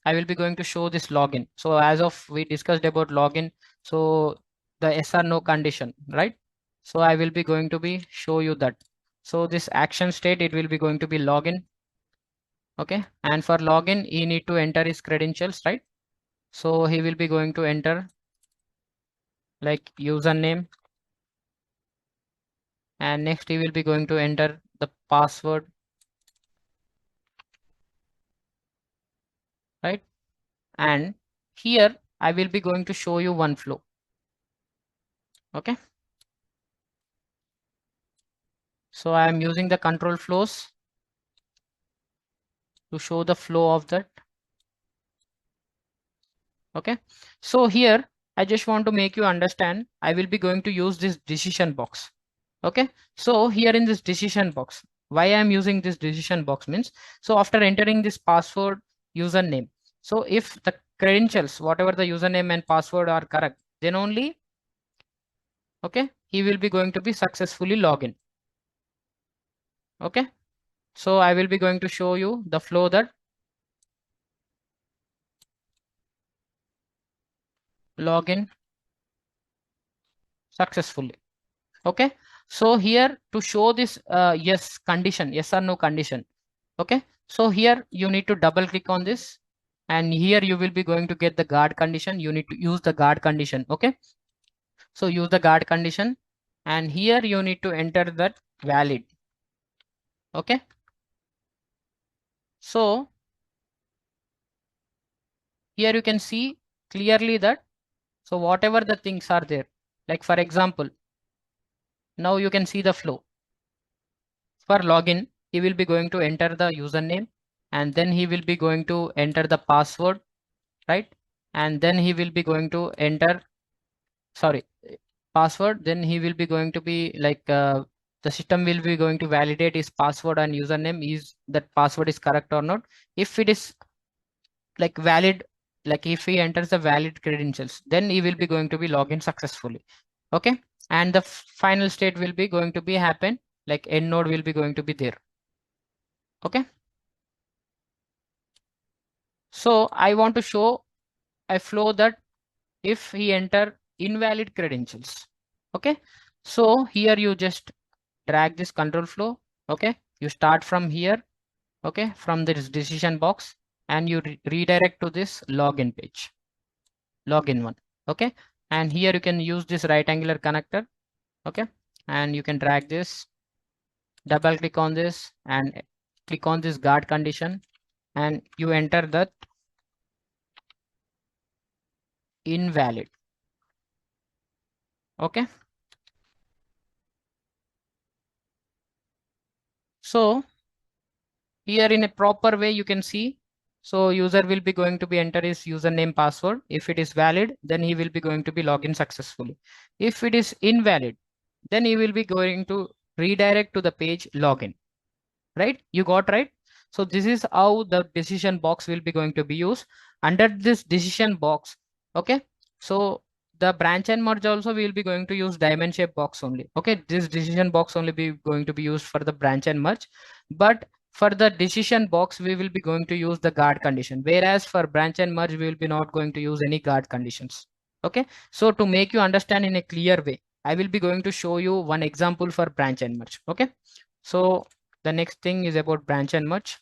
[SPEAKER 1] I will be going to show this login. So as of we discussed about login, so the yes or no condition, right? So I will be going to be show you that. So this action state, it will be going to be login. Okay. And for login, he need to enter his credentials, right? So he will be going to enter like username, and next he will be going to enter the password, right? And here I will be going to show you one flow. Okay. So I am using the control flows. to show the flow of that. Okay, so here I just want to make you understand, I will be going to use this decision box. Okay, so here in this decision box, why I am using this decision box means, so after entering this password, username, so if the credentials, whatever the username and password are correct, then only, okay, he will be going to be successfully login. Okay, so I will be going to show you the flow that login successfully. Okay, so here to show this yes condition, yes or no condition. Okay, so here you need to double click on this, and here you will be going to get the guard condition. You need to use the guard condition. Okay, so use the guard condition, and here you need to enter that valid. Okay, so here you can see clearly that, so whatever the things are there, like for example, now you can see the flow. For login, he will be going to enter the username, and then he will be going to enter the password, right? And then he will be going to enter, sorry, password. Then he will be going to be like, the system will be going to validate his password and username, is that password is correct or not. If it is like valid, like if he enters the valid credentials, then he will be going to be login successfully. Okay, and the final state will be going to be happen, like end node will be going to be there. Okay, so I want to show a flow that if he enter invalid credentials. Okay, so here you just drag this control flow. Okay, you start from here. Okay, from this decision box, and you redirect to this login page, login one. Okay, and here you can use this right angular connector. Okay, and you can drag this, double click on this, and click on this guard condition, and you enter that invalid. Okay, so here in a proper way you can see, so user will be going to be enter his username password. If it is valid, then he will be going to be login successfully. If it is invalid, then he will be going to redirect to the page login. Right, you got right. So this is how the decision box will be going to be used. Under this decision box, okay, so the branch and merge also we will be going to use diamond shape box only. Okay, this decision box only be going to be used for the branch and merge, but for the decision box we will be going to use the guard condition, whereas for branch and merge we will be not going to use any guard conditions. Okay, so to make you understand in a clear way, I will be going to show you one example for branch and merge. Okay, so the next thing is about branch and merge.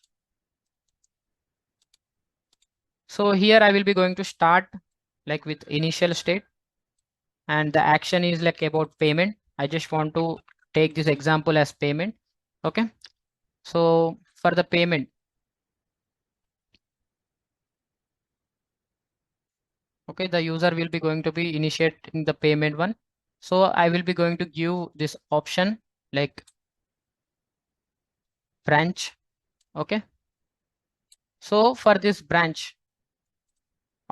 [SPEAKER 1] So here I will be going to start like with initial state, and the action is like about payment. I just want to take this example as payment. Okay, so for the payment, okay, the user will be going to be initiating the payment one. So I will be going to give this option like branch. Okay, so for this branch,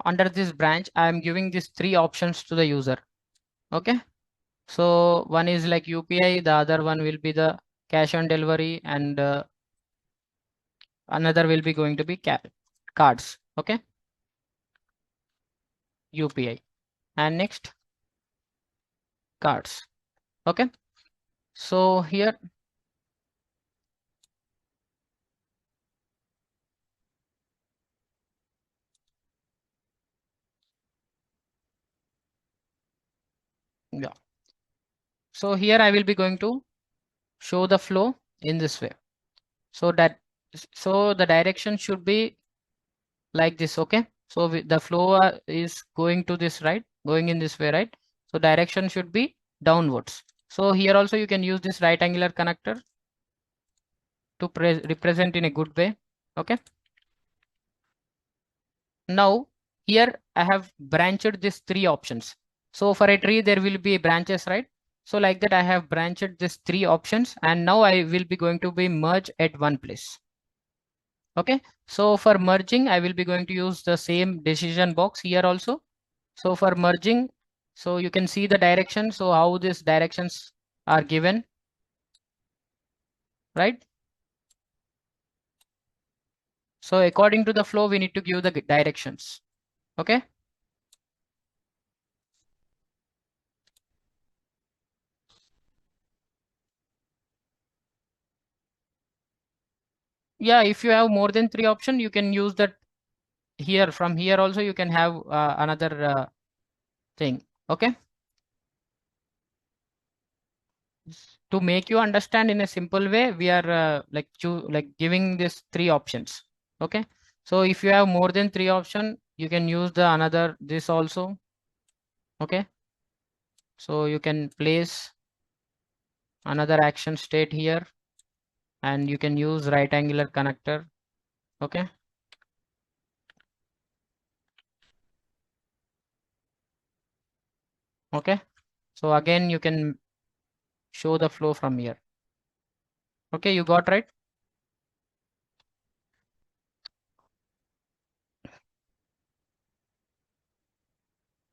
[SPEAKER 1] under this branch I am giving these three options to the user. Okay, so one is like UPI, the other one will be the cash on delivery, and another will be going to be cards. Okay, UPI, and next cards. Okay, so here, yeah, so here I will be going to show the flow in this way. So that, so the direction should be like this. Okay, so the flow is going to this, right, going in this way, right? So direction should be downwards. So here also you can use this right angular connector to represent in a good way. Okay, now here I have branched these three options. So for a tree there will be branches, right? So like that I have branched these three options, and now I will be going to be merged at one place. Okay, so for merging, I will be going to use the same decision box here also. So for merging, so you can see the direction. So how these directions are given, right? So according to the flow, we need to give the directions. Okay. Yeah, if you have more than 3 options, you can use that here. From here also, you can have another thing. Okay. To make you understand in a simple way, we are like giving this 3 options. Okay. So if you have more than 3 options, you can use the another this also. Okay. So you can place another action state here, and you can use right angular connector. Okay. Okay. So again, you can show the flow from here. Okay, you got right?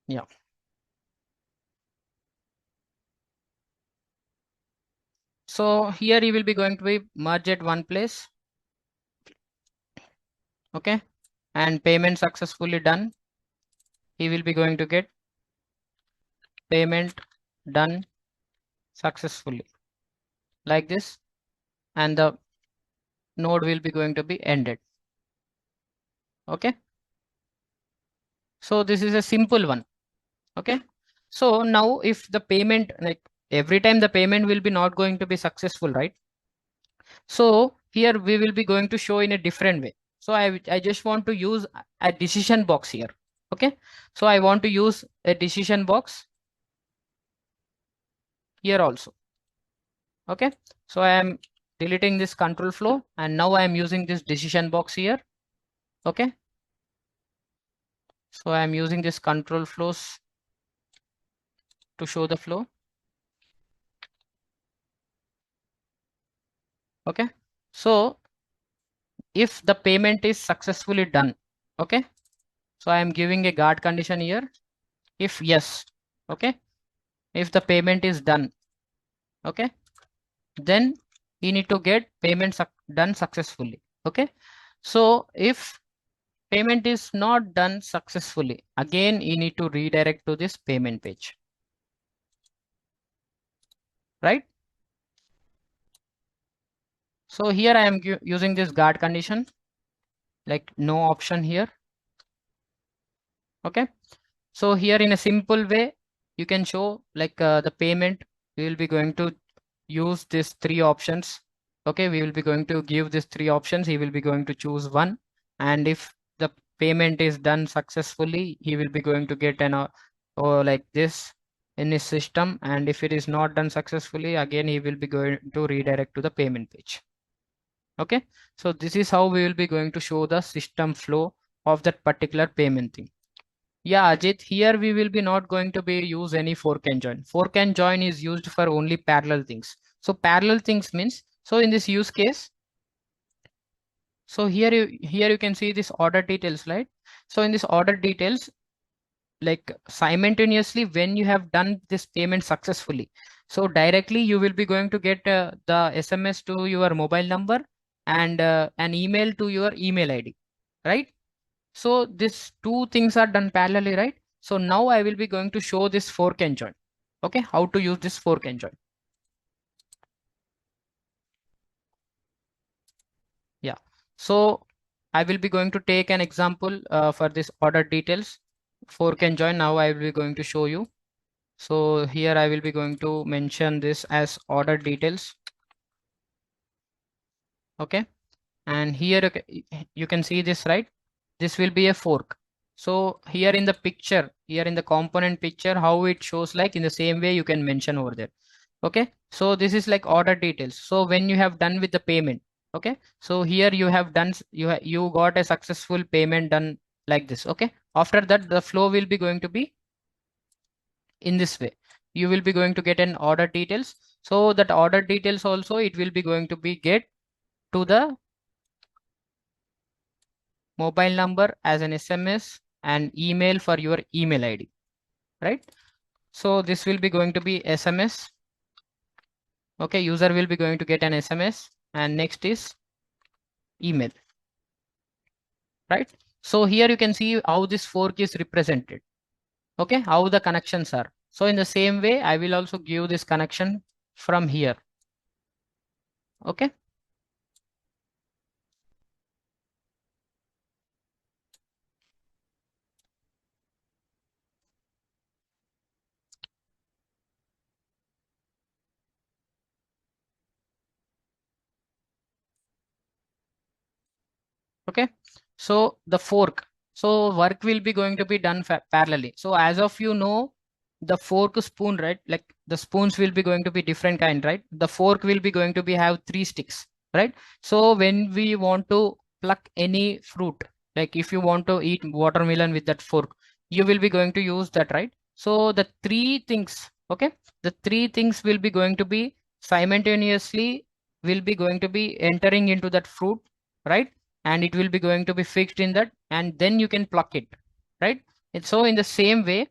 [SPEAKER 1] Yeah. So here you will be going to be merge at one place. Okay. And payment successfully done. He will be going to get payment done successfully like this. And the node will be going to be ended. Okay. So this is a simple one. Okay. So now if the payment, like every time the payment will be not going to be successful, right? So here we will be going to show in a different way. So I just want to use a decision box here. Okay. So I want to use a decision box here also. Okay. So I am deleting this control flow, and now I am using this decision box here. Okay. So I am using this control flows to show the flow. Okay. So if the payment is successfully done, okay. So I am giving a guard condition here. If yes, okay. If the payment is done, okay, then you need to get payment done successfully. Okay. So if payment is not done successfully, again you need to redirect to this payment page, right? So here I am using this guard condition, like no option here. Okay. So here in a simple way, you can show like the payment, we will be going to use these 3 options. Okay, we will be going to give these 3 options. He will be going to choose one. And if the payment is done successfully, he will be going to get an or like this in his system. And if it is not done successfully, again, he will be going to redirect to the payment page. Okay, so this is how we will be going to show the system flow of that particular payment thing. Yeah, Ajit, here we will be not going to be use any fork and join. Fork and join is used for only parallel things. So parallel things means, so in this use case, so here you can see this order details, right? So in this order details, like simultaneously when you have done this payment successfully, so directly you will be going to get the SMS to your mobile number and an email to your email ID, right? So these 2 things are done parallelly, right? So now I will be going to show this fork and join. Okay, how to use this fork and join. Yeah. So I will be going to take an example for this order details. Fork and join. Now I will be going to show you. So here I will be going to mention this as order details. Okay. And here you can see this, right? This will be a fork. So here in the picture, here in the component picture, how it shows, like in the same way you can mention over there. Okay, so this is like order details. So when you have done with the payment, okay, so here you have done, you got a successful payment done like this. Okay, after that the flow will be going to be in this way. You will be going to get an order details. So that order details also, it will be going to be get to the mobile number as an SMS, and email for your email ID, right? So this will be going to be SMS. Okay, user will be going to get an SMS, and next is email, right? So here you can see how this fork is represented. Okay, how the connections are. So in the same way, I will also give this connection from here. Okay. Okay, so the fork, so work will be going to be done parallelly. So as of the fork spoon, right? Like the spoons will be going to be different kind, right? The fork will be going to be have 3 sticks, right? So when we want to pluck any fruit, like if you want to eat watermelon with that fork, you will be going to use that, right? So the 3 things, okay, the 3 things will be going to be simultaneously will be going to be entering into that fruit, right? And it will be going to be fixed in that, and then you can pluck it, right? And so in the same way,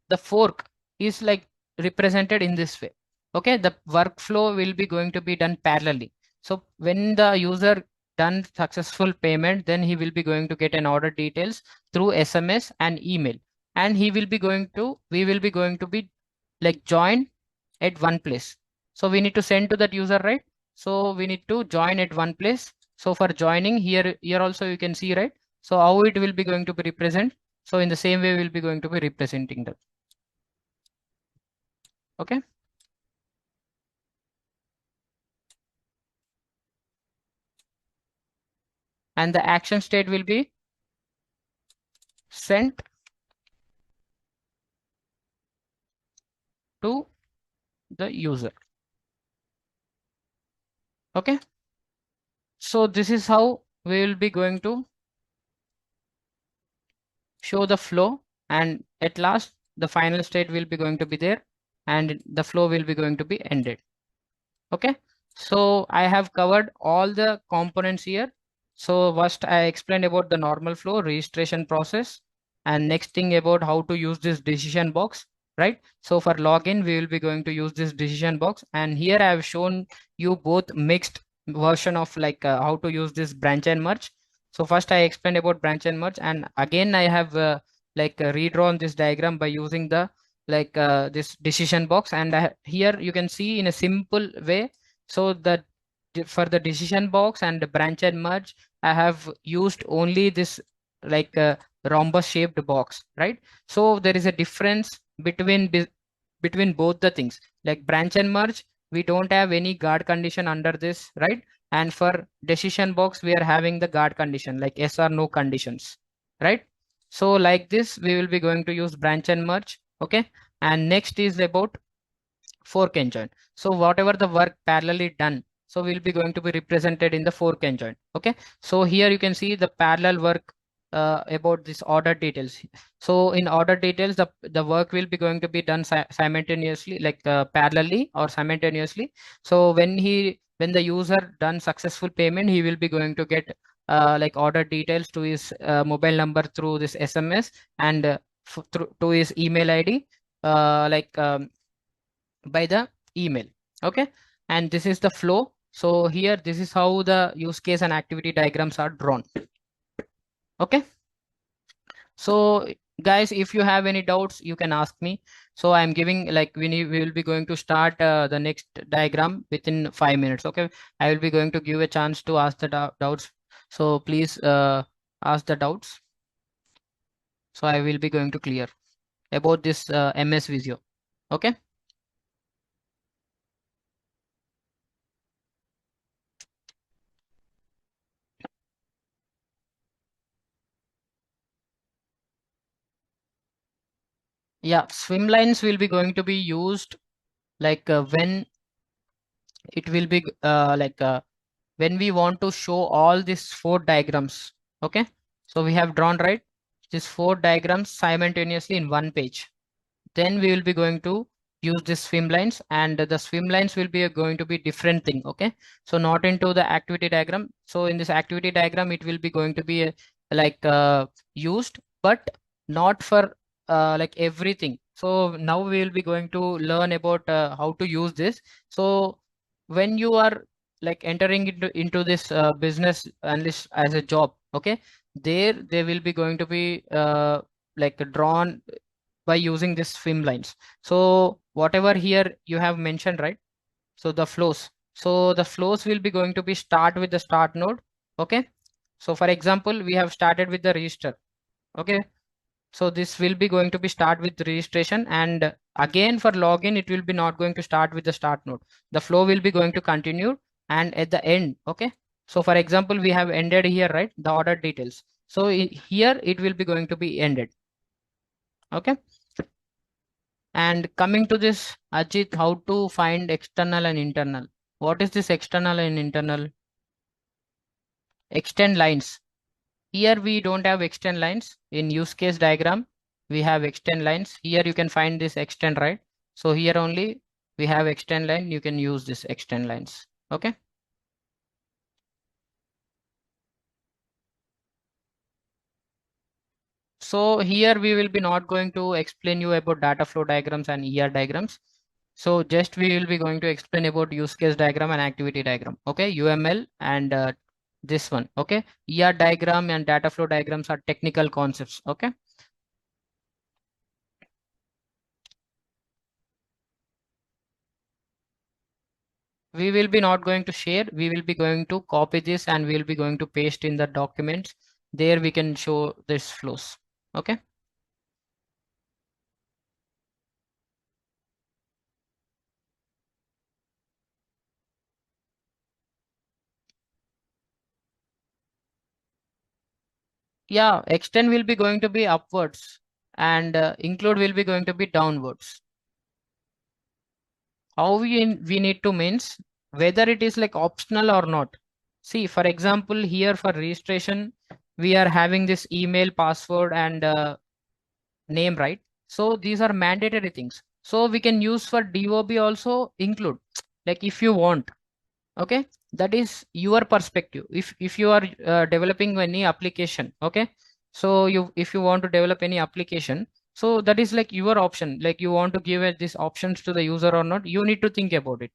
[SPEAKER 1] the fork is like represented in this way. Okay, the workflow will be going to be done parallelly. So when the user done successful payment, then he will be going to get an order details through SMS and email, and we will be going to be like join at one place. So we need to send to that user, right? So we need to join at one place. So for joining here also you can see, right? So how it will be going to be represent. So in the same way we'll be going to be representing that. Okay. And the action state will be sent to the user. Okay. So this is how we will be going to show the flow, and at last the final state will be going to be there, and the flow will be going to be ended. Okay, so I have covered all the components here. So first I explained about the normal flow registration process, and next thing about how to use this decision box, right? So for login, we will be going to use this decision box, and here I have shown you both mixed version of like how to use this branch and merge. So first I explained about branch and merge, and again I have redrawn this diagram by using the this decision box, and here you can see in a simple way. So that for the decision box and the branch and merge, I have used only this like rhombus shaped box, right? So there is a difference between both the things. Like branch and merge, we don't have any guard condition under this, right? And for decision box, we are having the guard condition like yes or no conditions, right? So like this, we will be going to use branch and merge. Okay, and next is about fork and join. So whatever the work parallelly done, so we'll be going to be represented in the fork and join. Okay, so here you can see the parallel work about this order details. So in order details, the work will be going to be done simultaneously, like parallelly or simultaneously. So when the user done successful payment, he will be going to get like order details to his mobile number through this SMS, and through to his email ID. By the email. Okay, and this is the flow. So here this is how the use case and activity diagrams are drawn. Okay, so guys, if you have any doubts, you can ask me. So I'm giving like we will be going to start the next diagram within 5 minutes. Okay, I will be going to give a chance to ask the doubts. So please ask the doubts. So I will be going to clear about this MS Visio. Okay. Yeah, swim lines will be going to be used like when it will be when we want to show all these 4 diagrams. Okay, so we have drawn, right, these 4 diagrams simultaneously in one page. Then we will be going to use this swim lines, and the swim lines will be going to be different thing. Okay, so not into the activity diagram. So in this activity diagram, it will be going to be like used, but not for like everything. So now we will be going to learn about how to use this. So when you are like entering into this business analyst as a job, okay, there they will be going to be like drawn by using this swim lines. So whatever here you have mentioned, right? So the flows. So the flows will be going to be start with the start node. Okay. So for example, we have started with the register. Okay. So this will be going to be start with registration, and again for login, it will be not going to start with the start node. The flow will be going to continue and at the end. Okay. So for example, we have ended here, right? The order details. So here it will be going to be ended. Okay. And coming to this, Ajit, how to find external and internal? What is this external and internal? Extend lines. Here we don't have extend lines. In use case diagram, we have extend lines. Here you can find this extend, right? So here only we have extend line. You can use this extend lines. Okay. So here we will be not going to explain you about data flow diagrams and ER diagrams. So just we will be going to explain about use case diagram and activity diagram. Okay, UML and this one. Okay, ER diagram and data flow diagrams are technical concepts. Okay, we will be not going to share. We will be going to copy this and we will be going to paste in the documents. There we can show this flows. Okay. Yeah, extend will be going to be upwards and include will be going to be downwards. How we need to means whether it is like optional or not. See, for example, here for registration, we are having this email, password, and name, right? So these are mandatory things. So we can use for DOB also include, like if you want. Okay, that is your perspective. If you are developing any application, okay, so you if you want to develop any application, so that is like your option. Like you want to give it these options to the user or not, you need to think about it.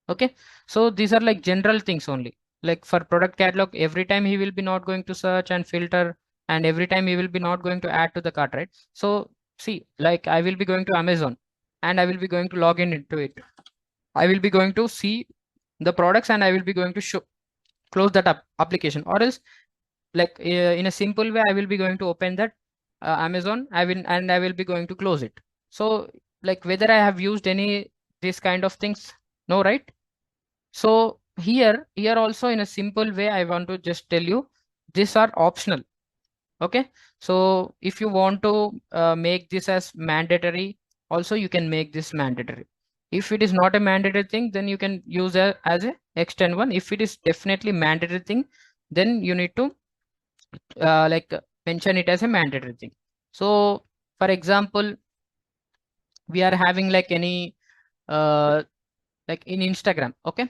[SPEAKER 1] Okay, so these are like general things only. Like for product catalog, every time he will be not going to search and filter, and every time he will be not going to add to the cart, right? So see, like I will be going to Amazon and I will be going to log in into it. I will be going to see the products and I will be going to show close that application, or else like in a simple way I will be going to open that Amazon. I will and I will be going to close it. So like whether I have used any this kind of things, no, right? So here also in a simple way, I want to just tell you these are optional. Okay. So if you want to make this as mandatory, also you can make this mandatory. If it is not a mandatory thing, then you can use as a extend one. If it is definitely mandatory thing, then you need to like mention it as a mandatory thing. So for example, we are having like any uh, like in Instagram. Okay.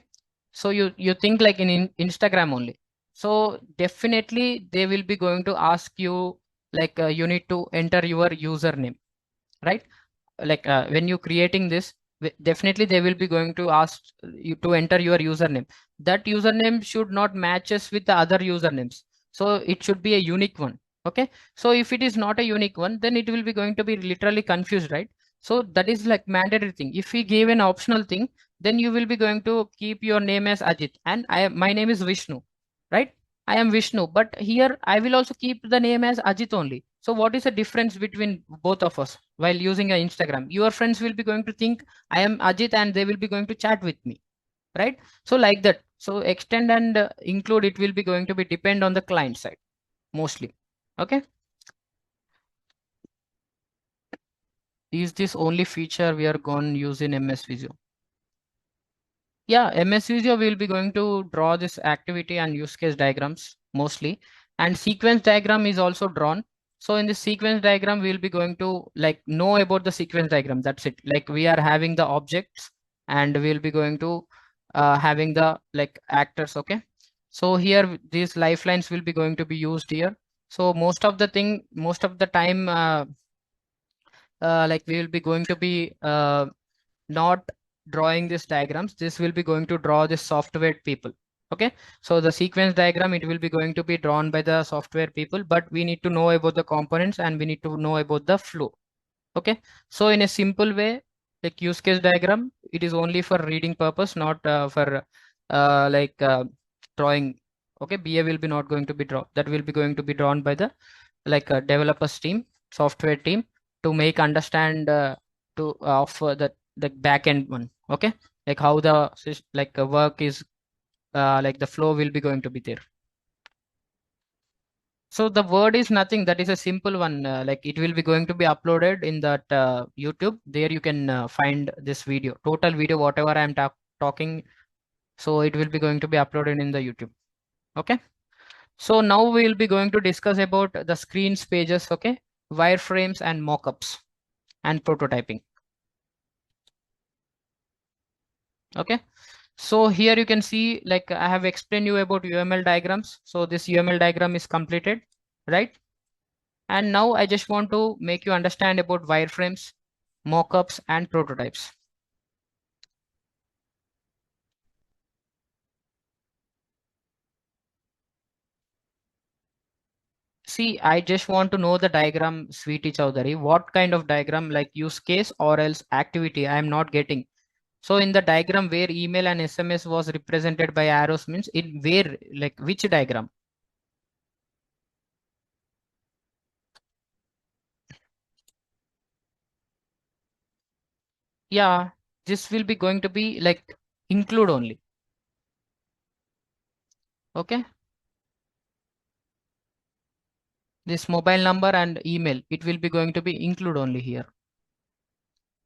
[SPEAKER 1] So you think like in Instagram only. So definitely they will be going to ask you like you need to enter your username, right? Like when you creating this, definitely they will be going to ask you to enter your username. That username should not matches with the other usernames. So it should be a unique one. Okay. So if it is not a unique one, then it will be going to be literally confused, right? So that is like mandatory thing. If we give an optional thing, then you will be going to keep your name as Ajit and my name is Vishnu, right? I am Vishnu, but here I will also keep the name as Ajit only. So what is the difference between both of us while using a Instagram? Your friends will be going to think I am Ajit and they will be going to chat with me, right? So like that. So extend and include, it will be going to be depend on the client side mostly. Okay. Is this only feature we are going to use in MS Visio? Yeah, MS Visio will be going to draw this activity and use case diagrams mostly. And sequence diagram is also drawn. So in the sequence diagram, we'll be going to like know about the sequence diagram. That's it. Like we are having the objects and we'll be going to having the like actors. Okay. So here these lifelines will be going to be used here. So most of the time, like we will be going to be not drawing these diagrams. This will be going to draw the software people. Okay, so the sequence diagram, it will be going to be drawn by the software people, but we need to know about the components and we need to know about the flow. Okay, so in a simple way, like use case diagram, it is only for reading purpose, not for like drawing. Okay, BA will be not going to be drawn. That will be going to be drawn by the like developers team, software team, to make understand to of the back end one. Okay, like how the like work is, like the flow will be going to be there. So the word is nothing. That is a simple one. Like it will be going to be uploaded in that YouTube. There you can find this video, total video, whatever I am talking. So it will be going to be uploaded in the YouTube. Okay. So now we will be going to discuss about the screens pages. Okay, wireframes and mockups and prototyping. Okay. So here you can see, like I have explained you about UML diagrams. So this UML diagram is completed, right? And now I just want to make you understand about wireframes, mockups, and prototypes. See, I just want to know the diagram, Sweetie Chowdhury. What kind of diagram, like use case or else activity? I am not getting. So in the diagram where email and SMS was represented by arrows means in where, like which diagram? Yeah, this will be going to be like include only. Okay. This mobile number and email, it will be going to be include only here,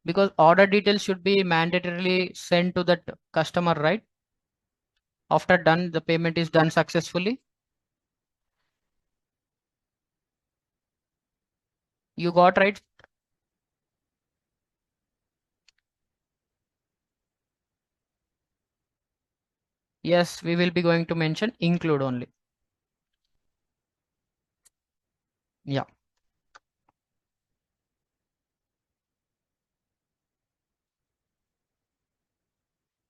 [SPEAKER 1] because order details should be mandatorily sent to that customer, right? After done, the payment is done successfully. You got right? Yes, we will be going to mention include only. Yeah.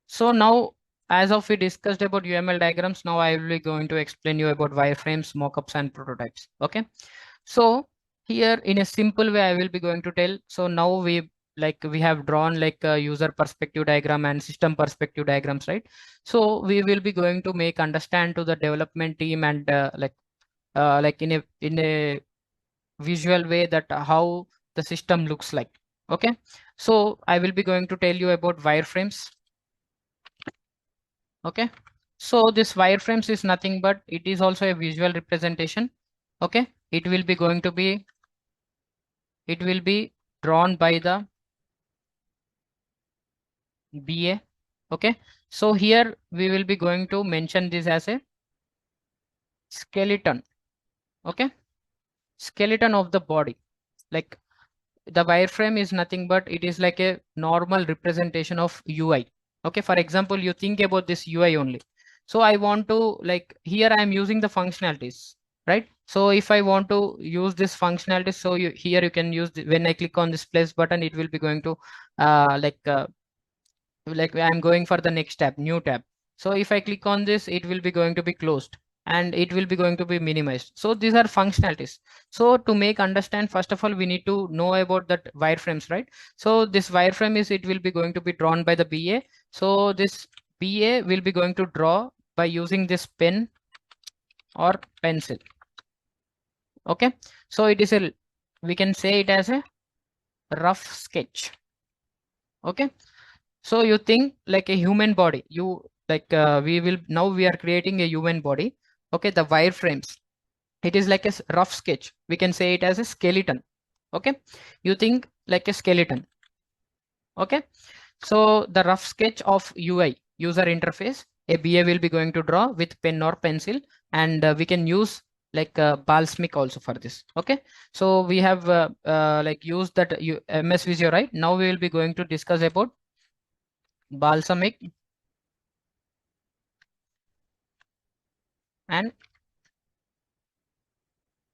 [SPEAKER 1] So now, as of we discussed about UML diagrams, now I will be going to explain you about wireframes, mockups, and prototypes. Okay. So here in a simple way, I will be going to tell. So now we have drawn like a user perspective diagram and system perspective diagrams, right? So we will be going to make understand to the development team and like in a visual way that how the system looks like. Okay. So I will be going to tell you about wireframes. Okay. So this wireframes is nothing but it is also a visual representation. Okay. It will be drawn by the BA. Okay. So here we will be going to mention this as a skeleton. Okay. Skeleton of the body. Like the wireframe is nothing but it is like a normal representation of UI. Okay. For example, you think about this UI only. So I want to like here I am using the functionalities, right? So if I want to use this functionality, so here you can use when I click on this plus button, it will be going to like I'm going for the next tab, new tab. So if I click on this, it will be going to be closed and it will be going to be minimized. So these are functionalities. So to make understand, first of all, we need to know about that wireframes, right? So this wireframe is, it will be going to be drawn by the BA. So this BA will be going to draw by using this pen or pencil. Okay. So it is we can say it as a rough sketch. Okay. So you think like a human body, you like we are creating a human body. Okay, the wireframes. It is like a rough sketch. We can say it as a skeleton. Okay, you think like a skeleton. Okay, so the rough sketch of UI, user interface, a BA will be going to draw with pen or pencil, and we can use like Balsamiq also for this. Okay, so we have like used that MS Visio, right? Now we will be going to discuss about Balsamiq and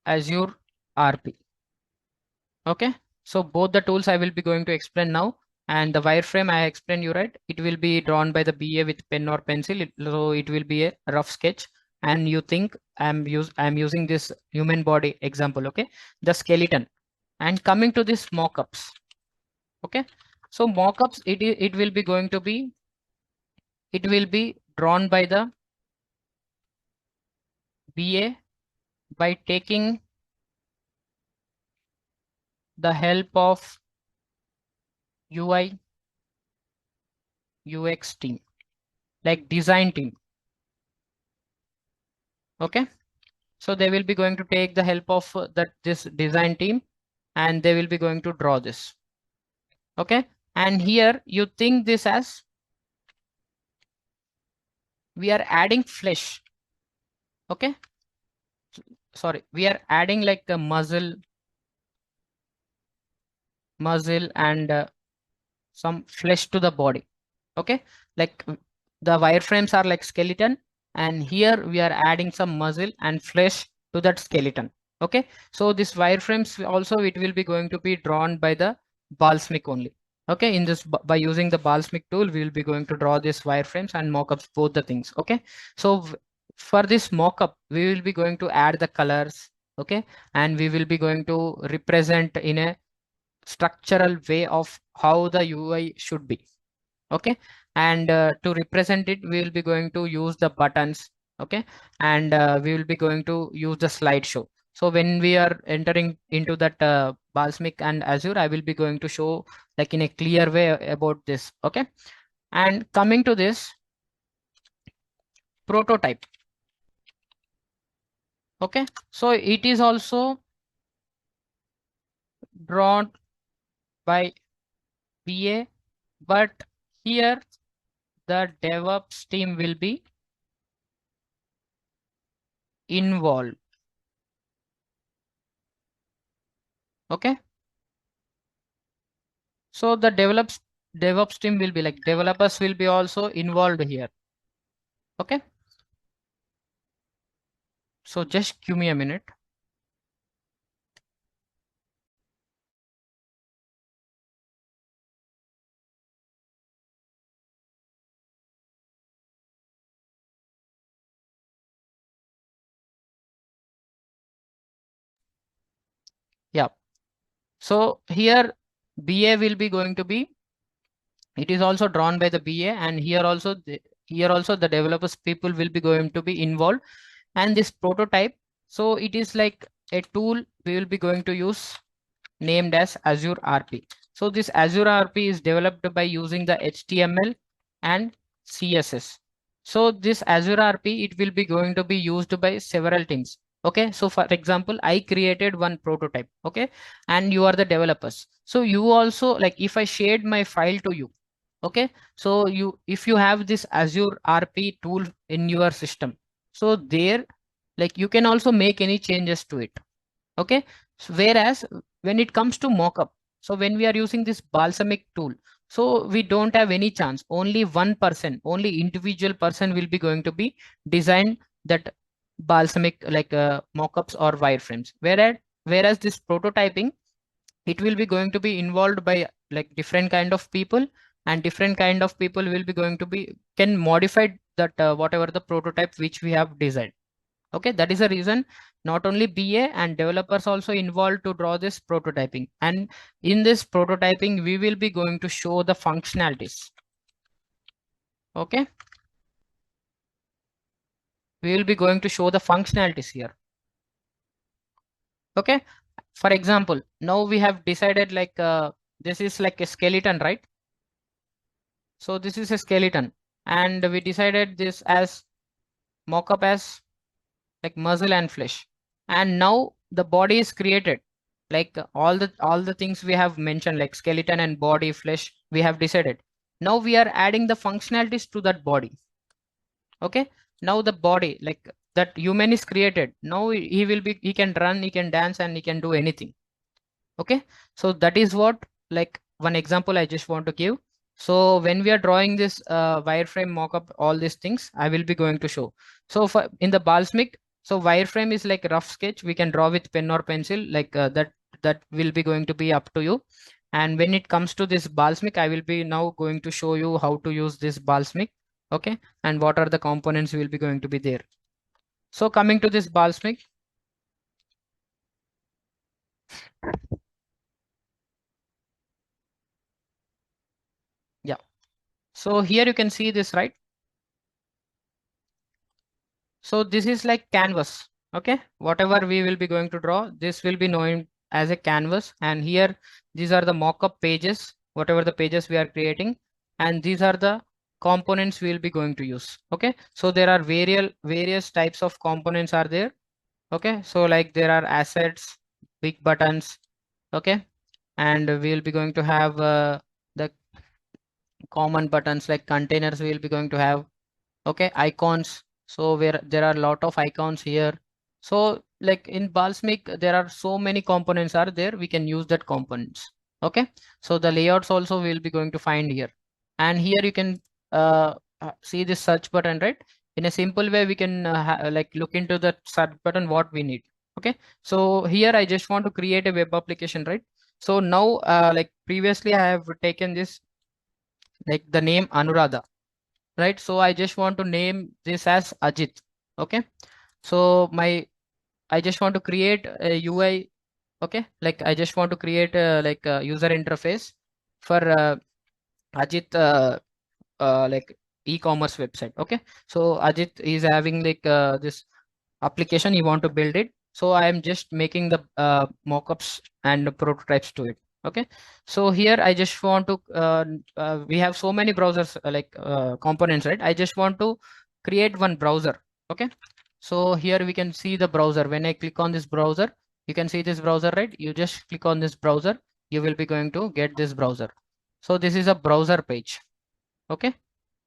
[SPEAKER 1] Azure RP. Okay, so both the tools I will be going to explain now. And the wireframe I explained you, right? It will be drawn by the BA with pen or pencil. So it will be a rough sketch. And you think I'm using this human body example, okay? The skeleton. And coming to this mockups, okay? So mockups, it will be going to be, it will be drawn by the BA by taking the help of UI UX team, like design team. Okay, so they will be going to take the help of this design team, and they will be going to draw this. Okay, and here you think this as we are adding flesh. Okay, sorry, we are adding like a muscle and some flesh to the body. Okay, like the wireframes are like skeleton, and here we are adding some muscle and flesh to that skeleton. Okay, so this wireframes also, it will be going to be drawn by the Balsamiq only. Okay, in this by using the Balsamiq tool, we will be going to draw these wireframes and mockups, both the things. Okay, so for this mockup, we will be going to add the colors. Okay, and we will be going to represent in a structural way of how the UI should be. Okay, and to represent it, we will be going to use the buttons. Okay, and we will be going to use the slideshow. So when we are entering into that Balsamiq and Azure, I will be going to show like in a clear way about this. Okay, and coming to this prototype. Okay, so it is also drawn by BA, but here the DevOps team will be involved. Okay, so the DevOps team will be like developers will be also involved here. Okay, so just give me a minute. Yeah, so here BA will be going to be, it is also drawn by the BA, and here also the developers people will be going to be involved. And this prototype, so it is like a tool we will be going to use named as Azure RP. So this Azure RP is developed by using the HTML and CSS. So this Azure RP, it will be going to be used by several teams. Okay, so for example, I created one prototype. Okay, and you are the developers. So you also, like if I shared my file to you. Okay, so if you have this Azure RP tool in your system, so there, like you can also make any changes to it. Okay, so whereas when it comes to mockup, so when we are using this Balsamiq tool, so we don't have any chance. Only one person, only individual person will be going to be design that Balsamiq like mockups or wireframes. Whereas this prototyping, it will be going to be involved by like different kind of people, and different kind of people will be going to be can modify that whatever the prototype which we have designed. Okay, that is the reason not only BA and developers also involved to draw this prototyping. And in this prototyping, we will be going to show the functionalities. Okay, we will be going to show the functionalities here. Okay, for example, now we have decided like this is like a skeleton, right? So this is a skeleton, and we decided this as mockup as like muscle and flesh. And now the body is created, like all the things we have mentioned, like skeleton and body, flesh, we have decided. Now we are adding the functionalities to that body. Okay, now the body, like that human is created. Now he can run, he can dance, and he can do anything. Okay, so that is what, like one example I just want to give. So when we are drawing this wireframe mockup, all these things I will be going to show. So for in the Balsamiq, So wireframe is like rough sketch. We can draw with pen or pencil, like that will be going to be up to you. And when it comes to this Balsamiq, I will be now going to show you how to use this Balsamiq. Okay, and what are the components will be going to be there. So coming to this Balsamiq, yeah. So here you can see this, right? So this is like canvas. Okay, whatever we will be going to draw, this will be known as a canvas. And here, these are the mock-up pages, whatever the pages we are creating. And these are the components we will be going to use. Okay, so there are various types of components are there. Okay, so like there are assets, big buttons. Okay, and we will be going to have the common buttons like containers we will be going to have. Okay, icons. So where there are a lot of icons here. So like in Balsamiq, there are so many components are there. We can use that components. Okay, so the layouts also we'll be going to find here. And here you can see this search button, right? In a simple way, we can like look into the search button what we need. Okay, so here I just want to create a web application, right? So now like previously I have taken this like the name Anuradha, right? So I just want to name this as Ajit. Okay, so I just want to create a UI. Okay, like I just want to create like a user interface for Ajit like e-commerce website. Okay, so Ajit is having like this application, you want to build it. So I am just making the mockups and the prototypes to it. Okay, so here I just want to we have so many browsers like components, right? I just want to create one browser. Okay, so here we can see the browser. When I click on this browser, you can see this browser, right? You just click on this browser, you will be going to get this browser. So this is a browser page. Okay,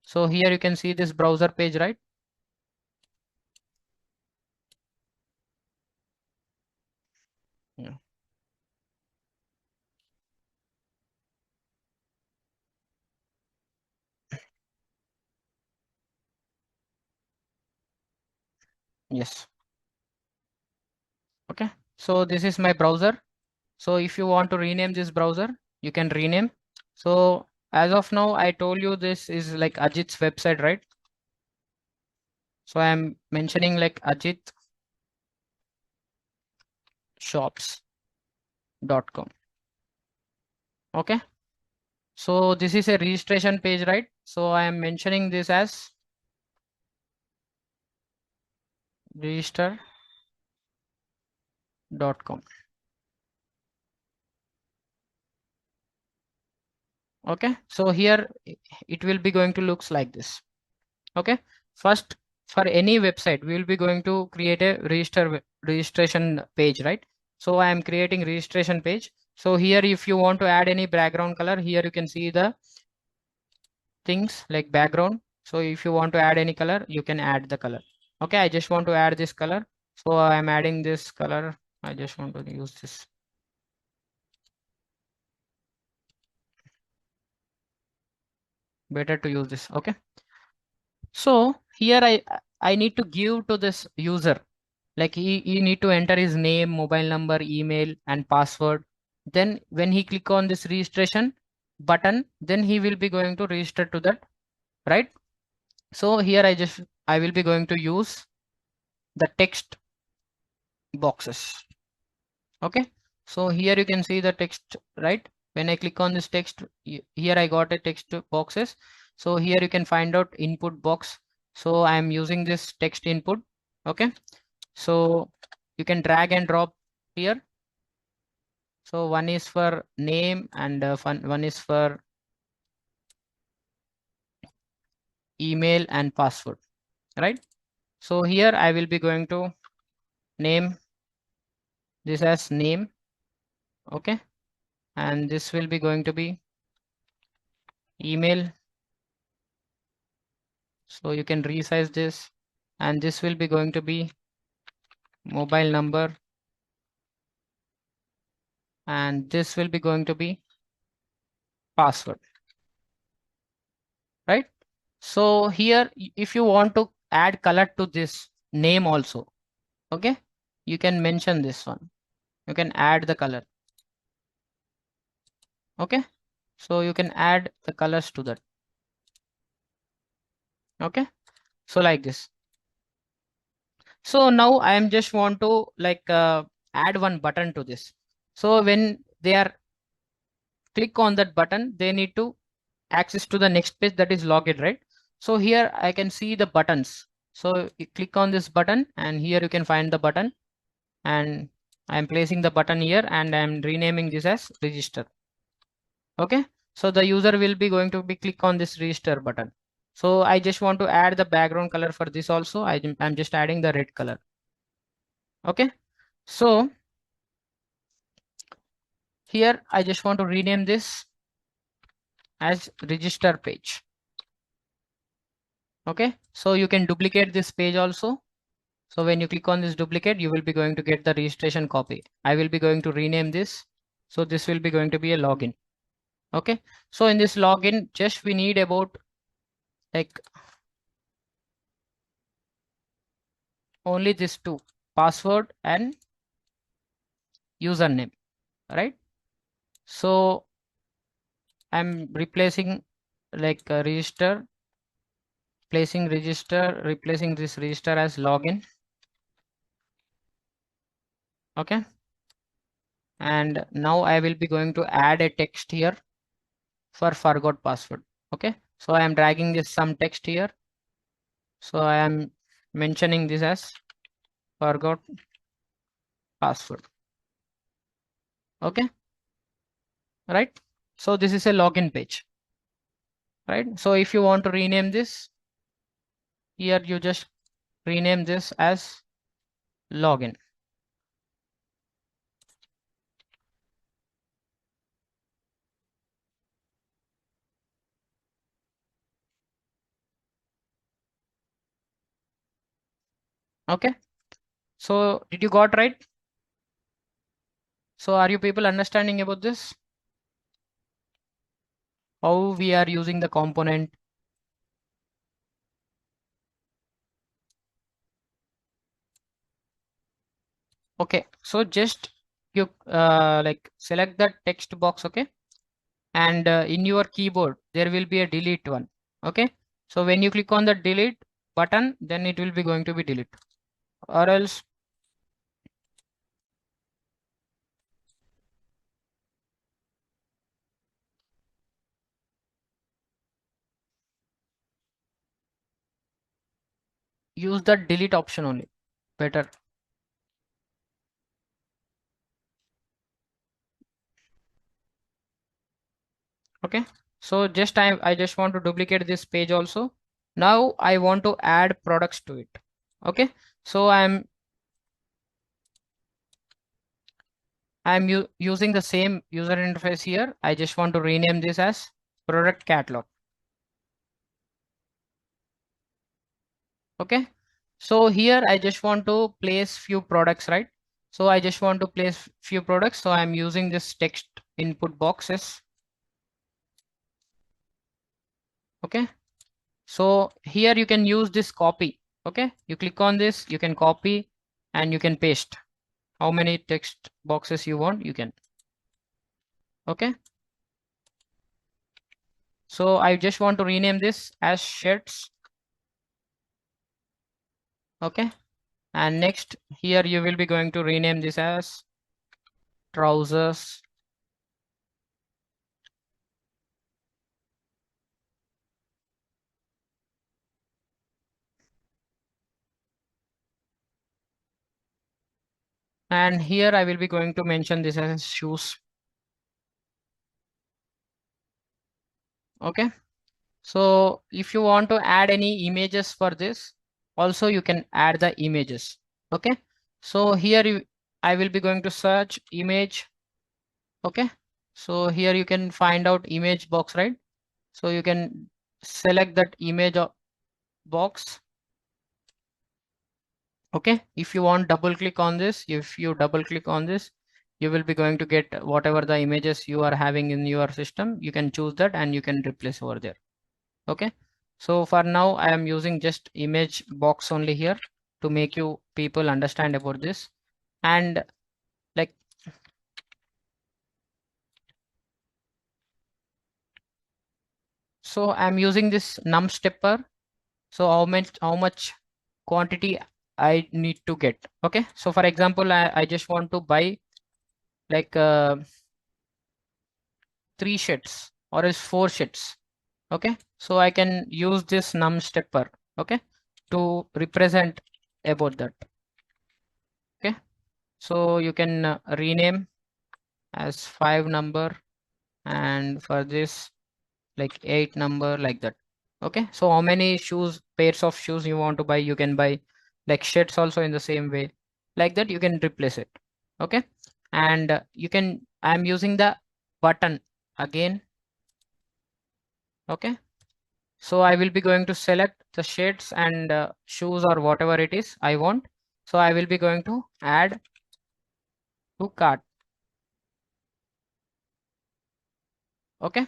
[SPEAKER 1] so here you can see this browser page, right? Yeah. Yes. Okay, so this is my browser. So if you want to rename this browser, you can rename. So as of now, I told you this is like Ajit's website, right? So I am mentioning like ajitshops.com. Okay, so this is a registration page, right? So I am mentioning this as register.com. Okay, so here it will be going to looks like this. Okay, first for any website we will be going to create a registration page, right? So I am creating registration page. So here if you want to add any background color, here you can see the things like background. So if you want to add any color, you can add the color. Okay, I just want to add this color, so I am adding this color. I just want to use this. Better to use this. Okay, so here I need to give to this user, like he need to enter his name, mobile number, email and password. Then when he click on this registration button, then he will be going to register to that, right? So here I will be going to use the text boxes. Okay, so here you can see the text, right? When I click on this text, here I got a text boxes. So here you can find out input box. So I am using this text input. Okay, so you can drag and drop here. So one is for name and one is for email and password, right? So here I will be going to name this as name. Okay, and this will be going to be email. So you can resize this, and this will be going to be mobile number, and this will be going to be password, right? So here if you want to add color to this name also, Okay, you can mention this one. You can add the color. Okay, so you can add the colors to that. Okay, so like this. So now I am just want to like add one button to this. So when they are click on that button, they need to access to the next page, that is login, right? So here I can see the buttons. So you click on this button and here you can find the button, and I'm placing the button here and I'm renaming this as register. Okay, so the user will be going to be click on this register button. So I just want to add the background color for this also. I'm just adding the red color. Okay, so here I just want to rename this as register page. Okay, so you can duplicate this page also. So when you click on this duplicate, you will be going to get the registration copy. I will be going to rename this. So this will be going to be a login. Okay, so in this login, just we need about like only this two, password and username, right? So I'm replacing like register, placing register, replacing this register as login. Okay, and now I will be going to add a text here for forgot password. Okay, so I am dragging this some text here. So I am mentioning this as forgot password. Okay, right? So this is a login page, right? So if you want to rename this, here you just rename this as login. Okay, so did you got right? So are you people understanding about this? How we are using the component? Okay, so just you like select the text box. Okay, and in your keyboard there will be a delete one. Okay, so when you click on the delete button, then it will be going to be delete, or else use the delete option only, better. Okay, so just I just want to duplicate this page also. Now I want to add products to it. Okay, so I'm using the same user interface here. I just want to rename this as product catalog. Okay, so here I just want to place few products, right? So I just want to place few products. So I'm using this text input boxes. Okay, so here you can use this copy. Okay, you click on this, you can copy and you can paste. How many text boxes you want, you can. Okay, so I just want to rename this as shirts. Okay, and next here you will be going to rename this as trousers. And here I will be going to mention this as shoes. Okay, so if you want to add any images for this, also you can add the images. Okay, so here I will be going to search image. Okay, so here you can find out image box, right? So you can select that image box. Okay, if you want double click on this, if you double click on this, you will be going to get whatever the images you are having in your system. You can choose that and you can replace over there. Okay, so for now I am using just image box only here. to make you people understand about this. And like, so I'm using this num stepper. So how much quantity I need to get. Okay. So for example, I just want to buy like 3 sheets or else 4 sheets. Okay. So I can use this num stepper. Okay. To represent about that. Okay. So you can rename as 5 number, and for this like 8 number, like that. Okay. So how many pairs of shoes you want to buy, you can buy like shirts also in the same way, like that you can replace it. Okay. And I'm using the button again. Okay. So I will be going to select the shirts and shoes or whatever it is I want. So I will be going to add to cart. Okay.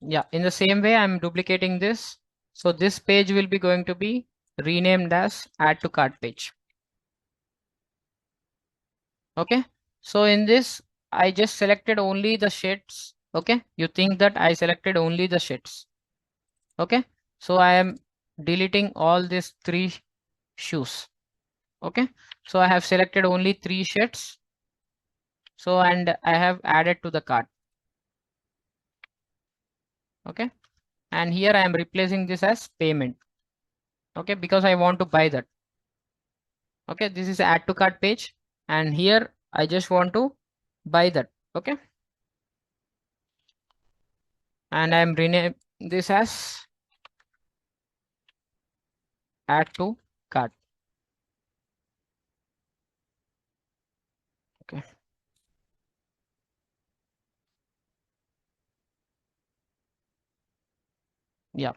[SPEAKER 1] Yeah, in the same way, I'm duplicating this. So this page will be going to be renamed as add to cart page. Okay. So in this, I just selected only the shades. Okay. You think that I selected only the shades. Okay. So I am deleting all these 3 shoes. Okay. So I have selected only 3 shades. So, and I have added to the cart. Okay. And here I am replacing this as payment. Okay. Because I want to buy that. Okay, this is add to cart page, and here I just want to buy that. Okay, and I'm rename this as add to cart. Okay, yeah.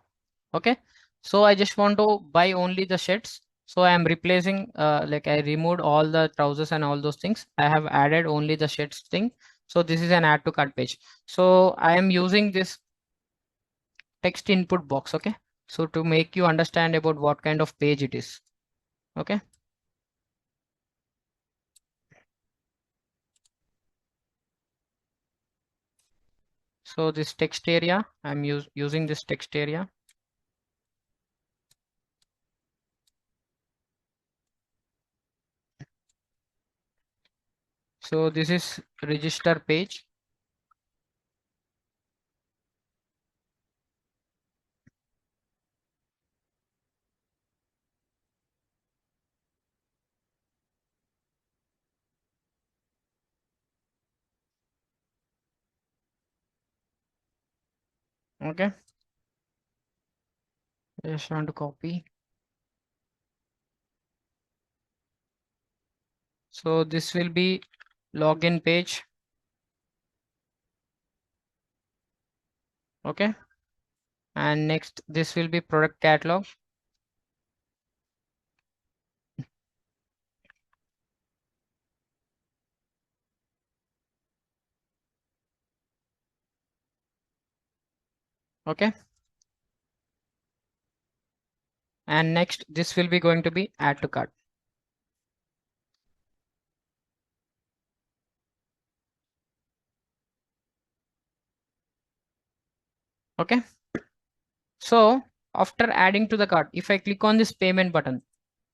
[SPEAKER 1] Okay, so I just want to buy only the shirts. So I am replacing like I removed all the trousers and all those things. I have added only the shirts thing. So this is an add to cart page. So I am using this text input box. Okay, so to make you understand about what kind of page it is. Okay. So this text area, I'm using this text area. So this is register page. Okay. Just want to copy. So this will be login page. Okay. And next, this will be product catalog. Okay. And next, this will be going to be add to cart. Okay. So after adding to the cart, if I click on this payment button,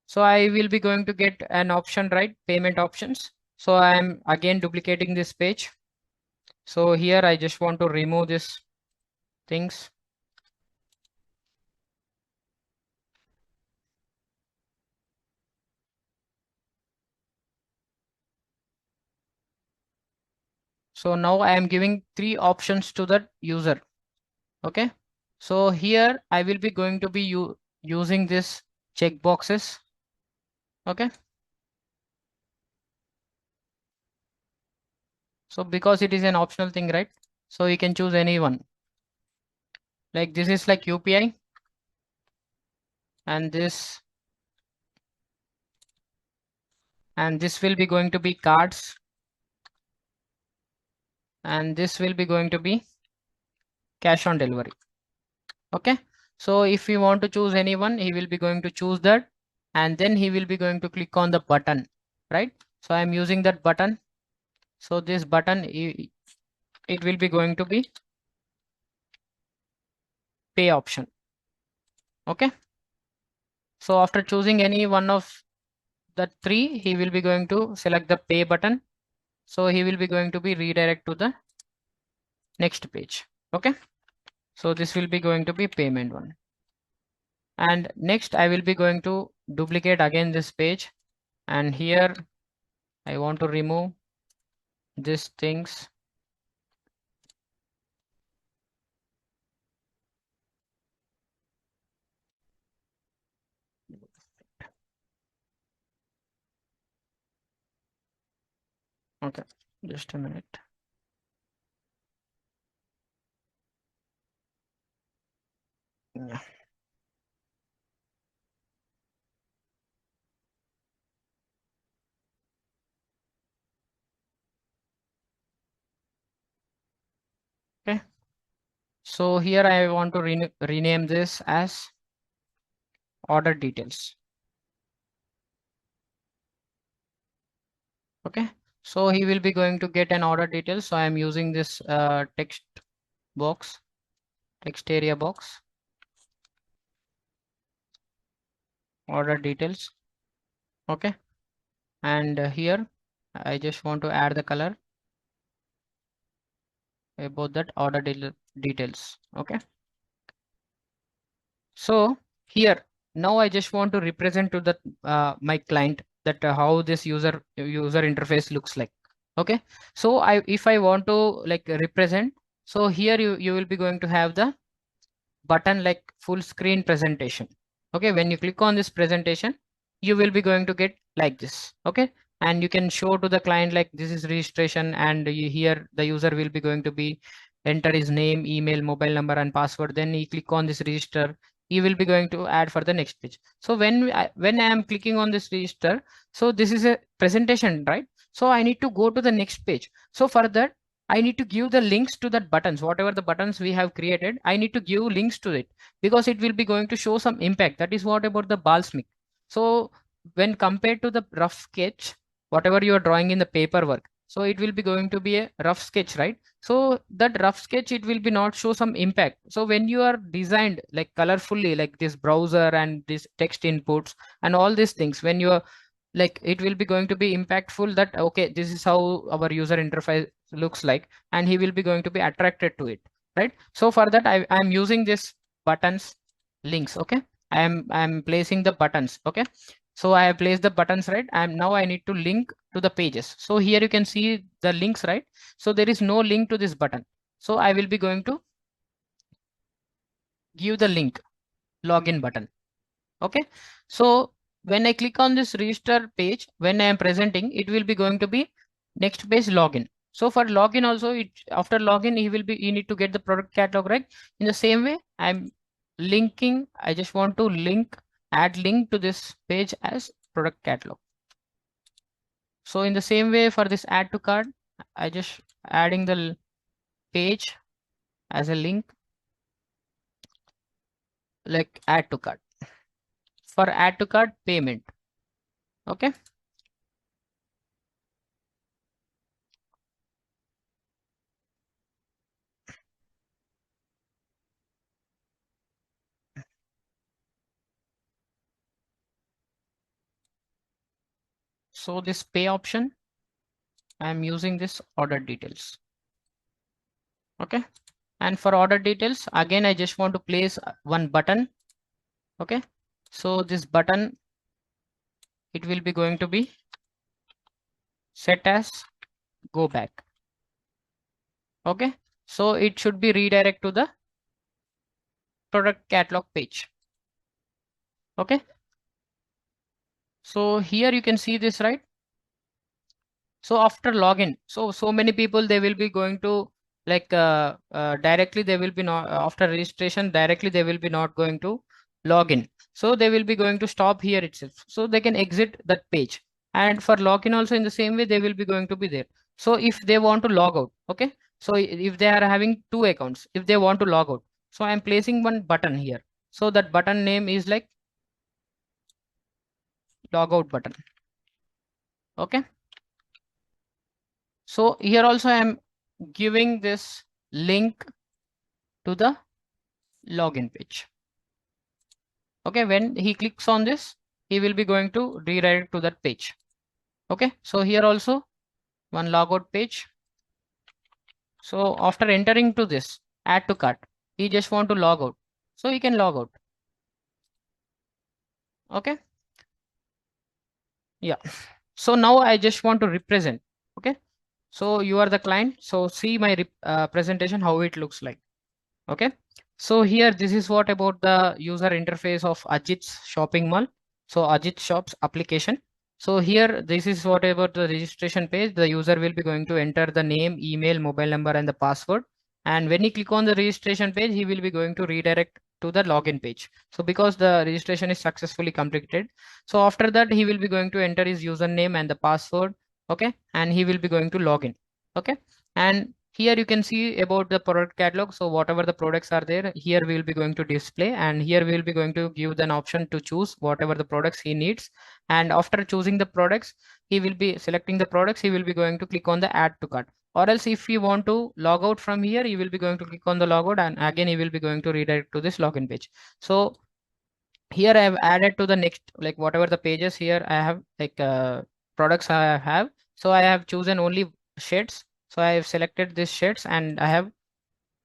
[SPEAKER 1] so I will be going to get an option, right? Payment options. So I'm again duplicating this page. So here I just want to remove this things. So now I am giving 3 options to the user. Okay. So here I will be going to be using this check boxes. Okay. So because it is an optional thing, right? So you can choose any one. Like this is like UPI, and this and this will be going to be cards, and this will be going to be cash on delivery. Okay, so if you want to choose anyone, he will be going to choose that, and then he will be going to click on the button, right? So I am using that button. So this button, it will be going to be pay option. Okay, so after choosing any one of the three, he will be going to select the pay button. So he will be going to be redirect to the next page. Okay, so this will be going to be payment one. And next I will be going to duplicate again this page, and here I want to remove these things. Okay, just a minute. Yeah. Okay, so here I want to rename this as order details. Okay, so he will be going to get an order details. So I am using this text box, text area box, order details. Okay, and here I just want to add the color about that order details. Okay, so here now I just want to represent to the my client that how this user interface looks like. Okay, so if I want to like represent, so here you will be going to have the button like full screen presentation. Okay, when you click on this presentation, you will be going to get like this. Okay, and you can show to the client like this is registration, and here the user will be going to be enter his name, email, mobile number and password. Then you click on this register, you will be going to add for the next page. So when I am clicking on this register, so this is a presentation, right? So I need to go to the next page. So for that I need to give the links to that buttons, whatever the buttons we have created, I need to give links to it because it will be going to show some impact. That is what about the Balsamiq. So when compared to the rough sketch, whatever you are drawing in the paperwork, so it will be going to be a rough sketch, right? So that rough sketch, it will be not show some impact. So when you are designed like colorfully, like this browser and this text inputs and all these things, when you are like it will be going to be impactful that okay, this is how our user interface looks like, and he will be going to be attracted to it, right? So for that I'm using this buttons links. Okay, I'm placing the buttons. Okay, so I have placed the buttons, right? Now I need to link to the pages. So here you can see the links, right? So there is no link to this button, so I will be going to give the link login button. Okay, so when I click on this register page, when I am presenting, it will be going to be next page login. So for login also, it after login, you need to get the product catalog, right? In the same way, I'm linking. I just want to add link to this page as product catalog. So in the same way for this add to cart, I just adding the page as a link like add to cart. For add to cart payment. Okay. So this pay option, I'm using this order details. Okay, and for order details again, I just want to place one button. Okay, so this button, it will be going to be set as go back. Okay, so it should be redirect to the product catalog page. Okay, so here you can see this, right? So after login, so many people, they will be going to like directly they will be not after registration, directly they will be not going to log in. So they will be going to stop here itself, so they can exit that page. And for login also in the same way, they will be going to be there. So if they want to log out, okay, so if they are having two accounts, if they want to log out, so I'm placing one button here. So that button name is like logout button. Okay, so here also I am giving this link to the login page. Okay, when he clicks on this, he will be going to redirect to that page. Okay, so here also one logout page. So after entering to this add to cart, he just want to log out, so he can log out. Okay, yeah. So now I just want to represent. Okay, so you are the client, so see my presentation how it looks like. Okay, so here this is what about the user interface of Ajit's shopping mall. So Ajit shops application. So here this is what about the registration page. The user will be going to enter the name, email, mobile number and the password. And when he click on the registration page, he will be going to redirect to the login page. So because the registration is successfully completed, so after that he will be going to enter his username and the password. Okay, and he will be going to login. Okay, and here you can see about the product catalog. So whatever the products are there, here we will be going to display, and here we will be going to give an option to choose whatever the products he needs. And after choosing the products, he will be selecting the products, he will be going to click on the add to cart. Or else if you want to log out from here, you will be going to click on the logout, and again he will be going to redirect to this login page. So here I have added to the next, like whatever the pages here I have, like products I have. So I have chosen only shades. So I have selected these shades and I have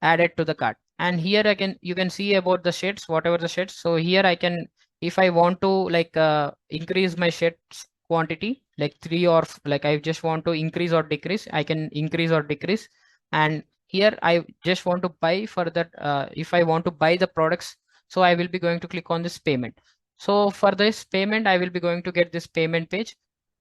[SPEAKER 1] added to the cart. And here I can, you can see about the shades, whatever the shades. So here I can, if I want to like increase my shades quantity, like three or like I just want to increase or decrease, I can increase or decrease. And here I just want to buy for that. If I want to buy the products, so I will be going to click on this payment. So for this payment, I will be going to get this payment page.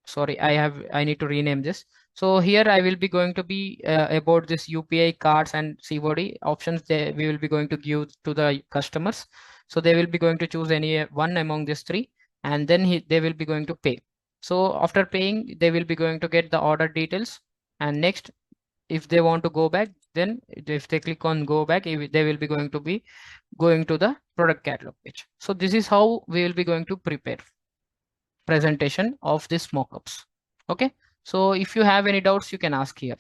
[SPEAKER 1] Sorry, I need to rename this. So here I will be going to be about this UPI cards and COD options that we will be going to give to the customers. So they will be going to choose any one among these three, and then they will be going to pay. So after paying, they will be going to get the order details. And next, if they want to go back, then if they click on go back, they will be going to be going to the product catalog page. So this is how we will be going to prepare presentation of these mockups. Okay, so if you have any doubts, you can ask here.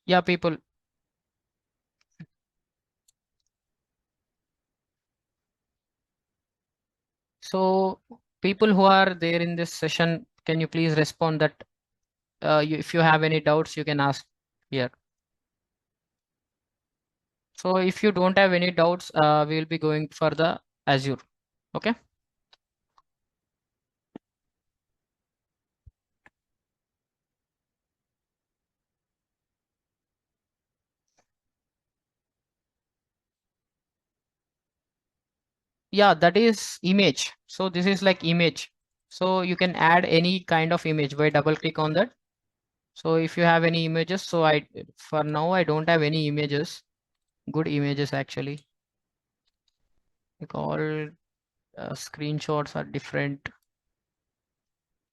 [SPEAKER 1] Yeah, people. So people who are there in this session, can you please respond that if you have any doubts, you can ask here. So if you don't have any doubts, we will be going for the Azure. Okay. Yeah, that is image. So this is like image. So you can add any kind of image by double click on that. So if you have any images, so for now I don't have any images, good images actually. Like all screenshots are different.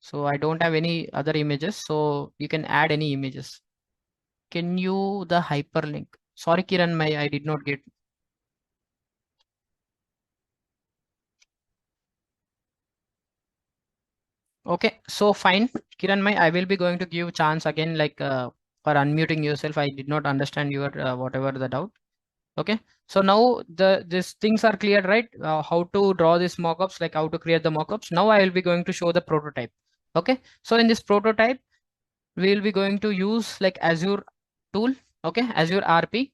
[SPEAKER 1] So I don't have any other images. So you can add any images. Can you the hyperlink? Sorry, Kiran, I did not get. Okay, so fine, Kiran, I will be going to give chance again, like for unmuting yourself. I did not understand your whatever the doubt. Okay, so now these things are clear, right? How to draw these mockups, like how to create the mockups. Now I will be going to show the prototype. Okay, so in this prototype, we will be going to use like Azure tool. Okay, Azure RP.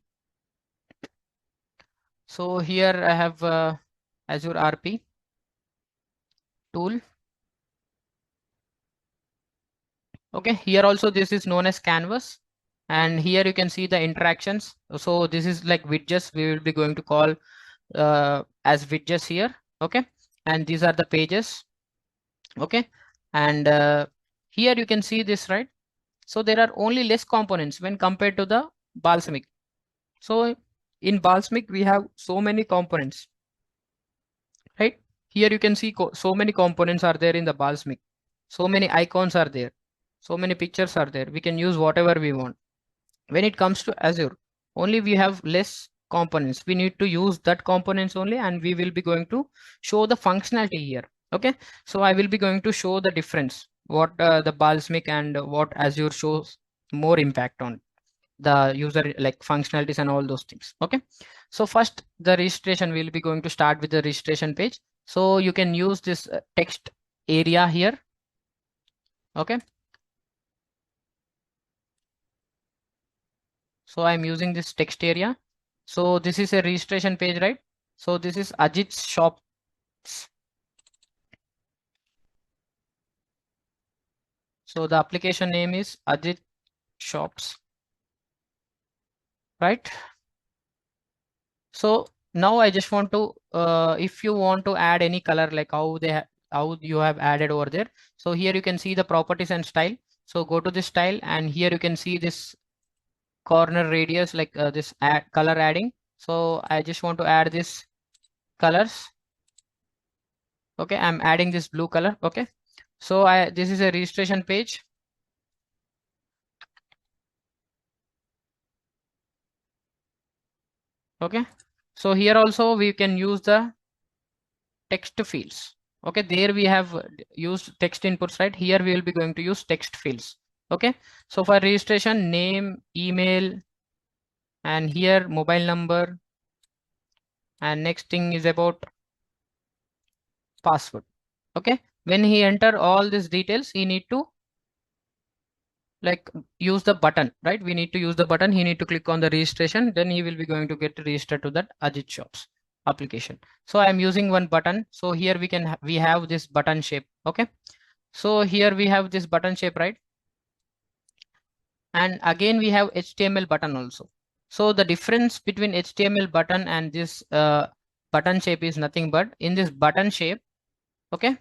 [SPEAKER 1] So here I have Azure RP tool. Okay, here also this is known as canvas, and here you can see the interactions. So this is like widgets, we will be going to call as widgets here. Okay, and these are the pages. Okay, and here you can see this, right? So there are only less components when compared to the Balsamiq. So in Balsamiq we have so many components, right? Here you can see so many components are there in the Balsamiq. So many icons are there. So many pictures are there. We can use whatever we want. When it comes to Azure, only we have less components. We need to use that components only, and we will be going to show the functionality here. Okay, so I will be going to show the difference, what the Balsamiq and what Azure shows more impact on the user, like functionalities and all those things. Okay, so first the registration, will be going to start with the registration page. So you can use this text area here. Okay, so I'm using this text area. So this is a registration page, right? So this is Ajit's shop. So the application name is Ajit Shops, right? So now I just want to, if you want to add any color, like how you have added over there. So here you can see the properties and style. So go to this style, and here you can see this corner radius, like this color adding. So I just want to add this colors. Okay, I'm adding this blue color. Okay, so this is a registration page. Okay, so here also we can use the text fields. Okay, there we have used text inputs, right? Here we will be going to use text fields. Okay, so for registration, name, email, and here mobile number, and next thing is about password. Okay, when he enter all these details, he need to like use the button, right? We need to use the button. He need to click on the registration, then he will be going to get registered to that Ajit Shops application. So I'm using one button. So here we have this button shape. Okay, so here we have this button shape, right? And again we have HTML button also. So the difference between HTML button and this button shape is nothing but, in this button shape, okay,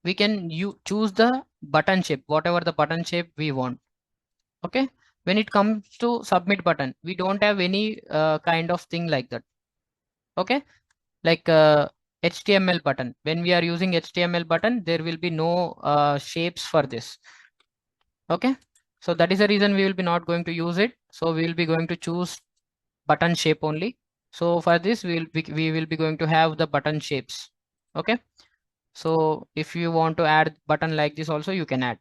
[SPEAKER 1] we can choose the button shape, whatever the button shape we want. Okay, when it comes to submit button, we don't have any kind of thing like that. Okay, like HTML button, when we are using HTML button, there will be no shapes for this. Okay, so that is the reason we will be not going to use it. So we will be going to choose button shape only. So for this we will be going to have the button shapes. Okay, so if you want to add button like this also, you can add.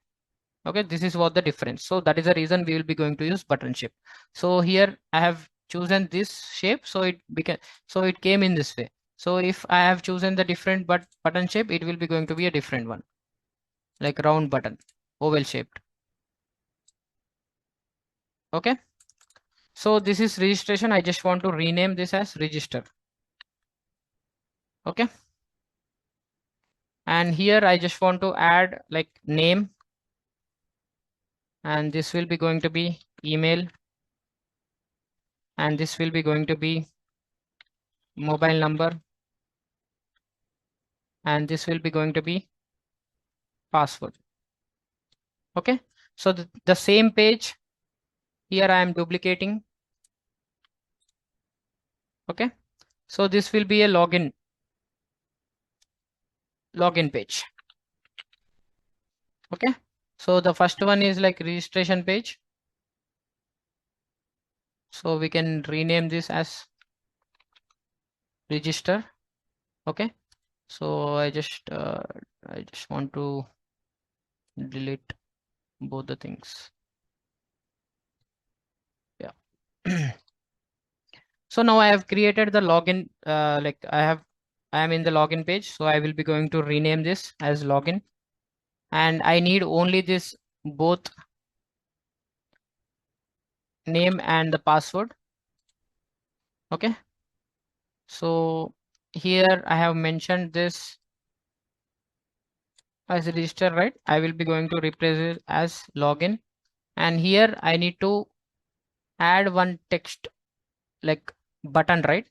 [SPEAKER 1] Okay, this is what the difference. So that is the reason we will be going to use button shape. So here I have chosen this shape, so it came in this way. So if I have chosen the different button shape, it will be going to be a different one, like round button, oval shaped. Okay, so this is registration. I just want to rename this as register. Okay, and here I just want to add like name, and this will be going to be email, and this will be going to be mobile number, and this will be going to be password. Okay, so the same page here I am duplicating. Okay, so this will be a login page. Okay, so the first one is like registration page, so we can rename this as register. Okay, so I just want to delete both the things. Yeah. So now I have created the login, like I am in the login page, so I will be going to rename this as login, and I need only this both name and the password. Okay, so here I have mentioned this as register, right? I will be going to replace it as login, and here I need to add one text like button, right?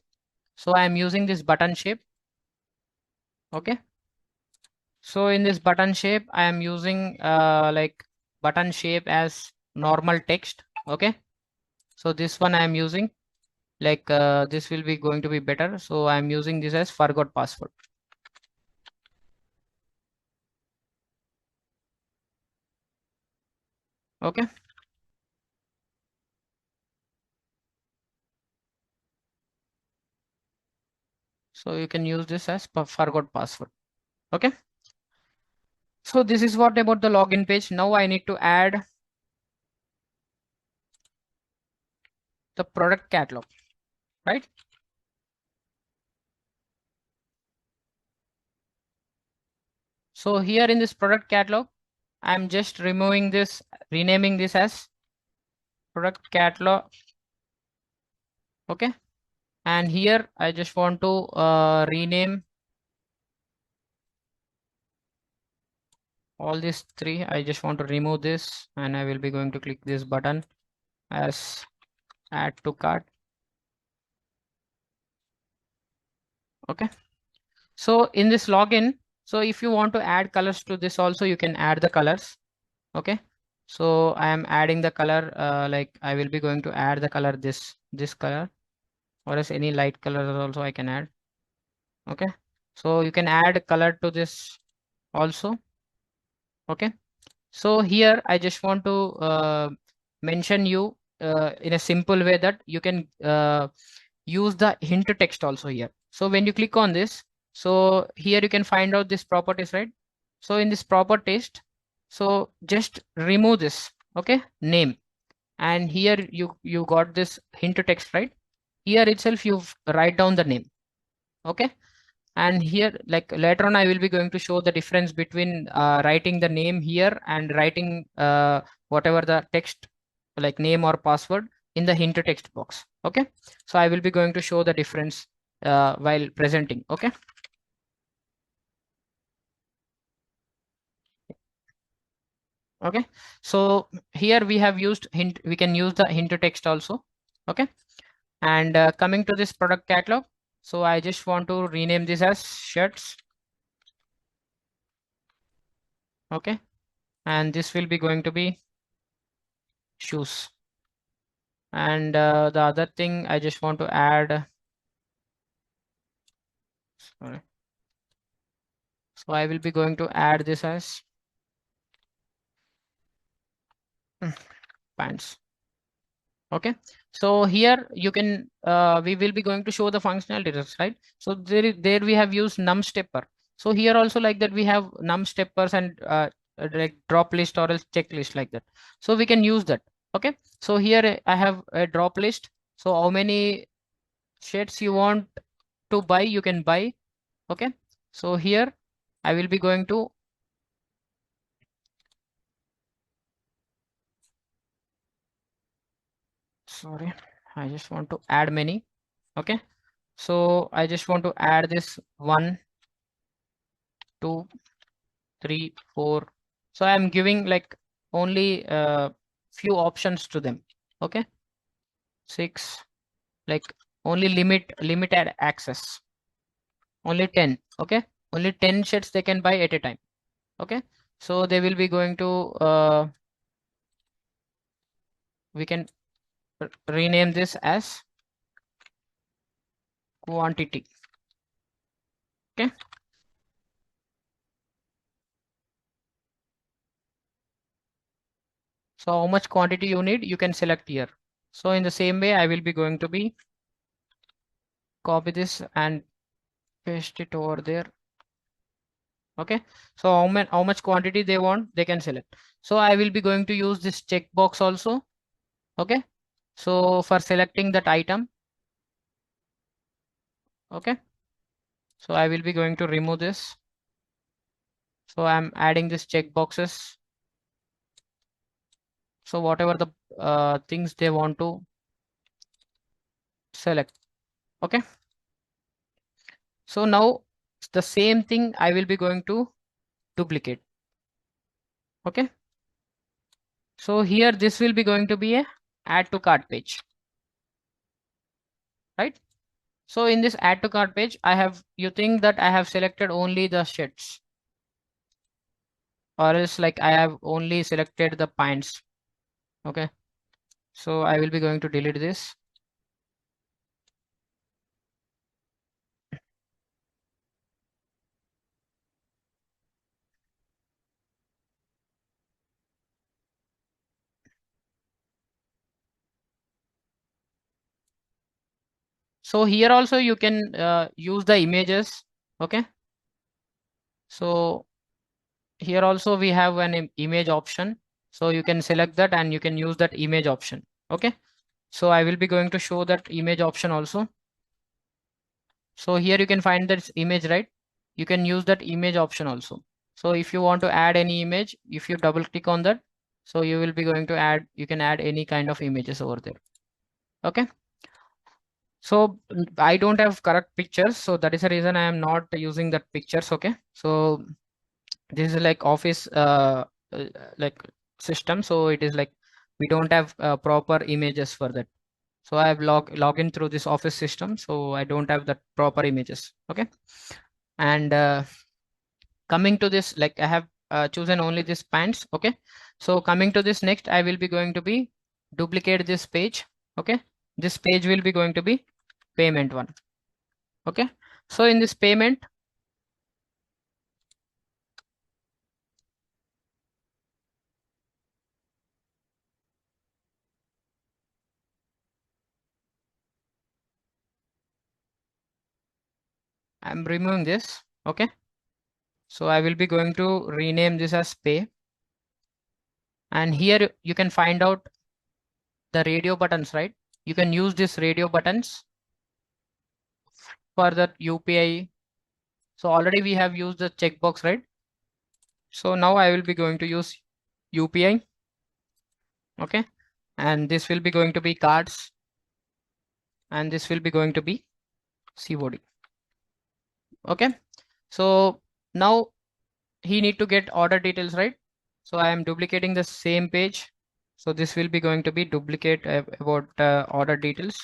[SPEAKER 1] So I am using this button shape. Okay, so in this button shape I am using like button shape as normal text. Okay, so this one I am using, like this will be going to be better, so I am using this as forgot password. Okay. So you can use this as forgot password. Okay. So this is what about the login page. Now I need to add the product catalog, right? So here in this product catalog, I'm just removing this, renaming this as product catalog. Okay. And here I just want to rename all these three. I just want to remove this, and I will be going to click this button as add to cart. Okay. So in this login, so if you want to add colors to this also, you can add the colors. Okay. So I am adding the color, like I will be going to add the color this color, or else any light color also I can add. Okay. So you can add color to this also. Okay. So here I just want to mention you in a simple way that you can use the hint text also here. So when you click on this, so here you can find out this properties, right? So in this properties, so just remove this, okay, name, and here you got this hint text, right? Here itself you write down the name, okay. And here, like later on, I will be going to show the difference between writing the name here and writing whatever the text, like name or password, in the hint text box. Okay. So I will be going to show the difference while presenting. Okay. Okay. So here we have used hint. We can use the hint text also. Okay. And coming to this product catalog. So I just want to rename this as shirts. Okay. And this will be going to be shoes. And the other thing I just want to add, sorry. So I will be going to add this as pants. Okay. So here you can, we will be going to show the functionalities, right? So there we have used num stepper. So here also like that we have num steppers and like drop list or else checklist like that. So we can use that. Okay. So here I have a drop list. So how many shirts you want to buy, you can buy. Okay. So here I will be going to, sorry, I just want to add many. Okay. So I just want to add this 1, 2, 3, 4. So I'm giving like only few options to them. Okay. 6, like only limited access. Only 10. Okay. Only 10 shirts they can buy at a time. Okay. So they will be going to, we can rename this as quantity. Okay. So how much quantity you need, you can select here. So in the same way, I will be going to be copy this and paste it over there. Okay. So how much quantity they want, they can select. So I will be going to use this checkbox also. Okay. So for selecting that item. Okay. So I will be going to remove this. So I'm adding this checkboxes. So whatever the things they want to select. Okay. So now the same thing I will be going to duplicate. Okay. So here this will be going to be a add to cart page, right? So in this add to cart page, I have, you think that I have selected only the shirts, or else like I have only selected the pints. Okay. So I will be going to delete this. So here also you can use the images. Okay. So here also we have an image option. So you can select that and you can use that image option. Okay. So I will be going to show that image option also. So here you can find this image, right? You can use that image option also. So if you want to add any image, if you double click on that, so you will be going to add, you can add any kind of images over there. Okay. So I don't have correct pictures. So that is the reason I am not using that pictures. Okay. So this is like office uh, like system. So it is like we don't have proper images for that. So I have login through this office system. So I don't have the proper images. Okay. And coming to this, like I have chosen only this pants. Okay. So coming to this next, I will be going to be duplicate this page. Okay. This page will be going to be payment one. Okay. So in this payment, I'm removing this. Okay. So I will be going to rename this as pay. And here you can find out the radio buttons, right? You can use this radio buttons for the UPI. So already we have used the checkbox, right? So now I will be going to use UPI. Okay. And this will be going to be cards. And this will be going to be COD. Okay. So now he need to get order details, right? So I am duplicating the same page. So this will be going to be duplicate about order details.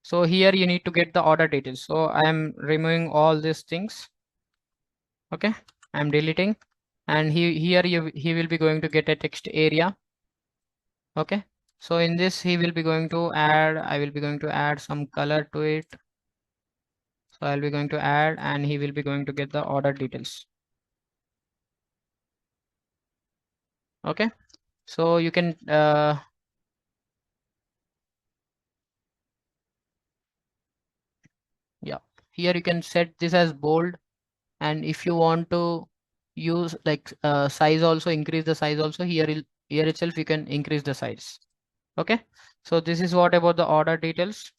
[SPEAKER 1] So here you need to get the order details. So I am removing all these things. Okay. I'm deleting. And he will be going to get a text area. Okay. So in this he will be going to add, I will be going to add some color to it. So I'll be going to add and he will be going to get the order details. Okay. So you can yeah, here you can set this as bold, and if you want to use like size also, increase the size also, here itself you can increase the size. Okay. So this is what about the order details.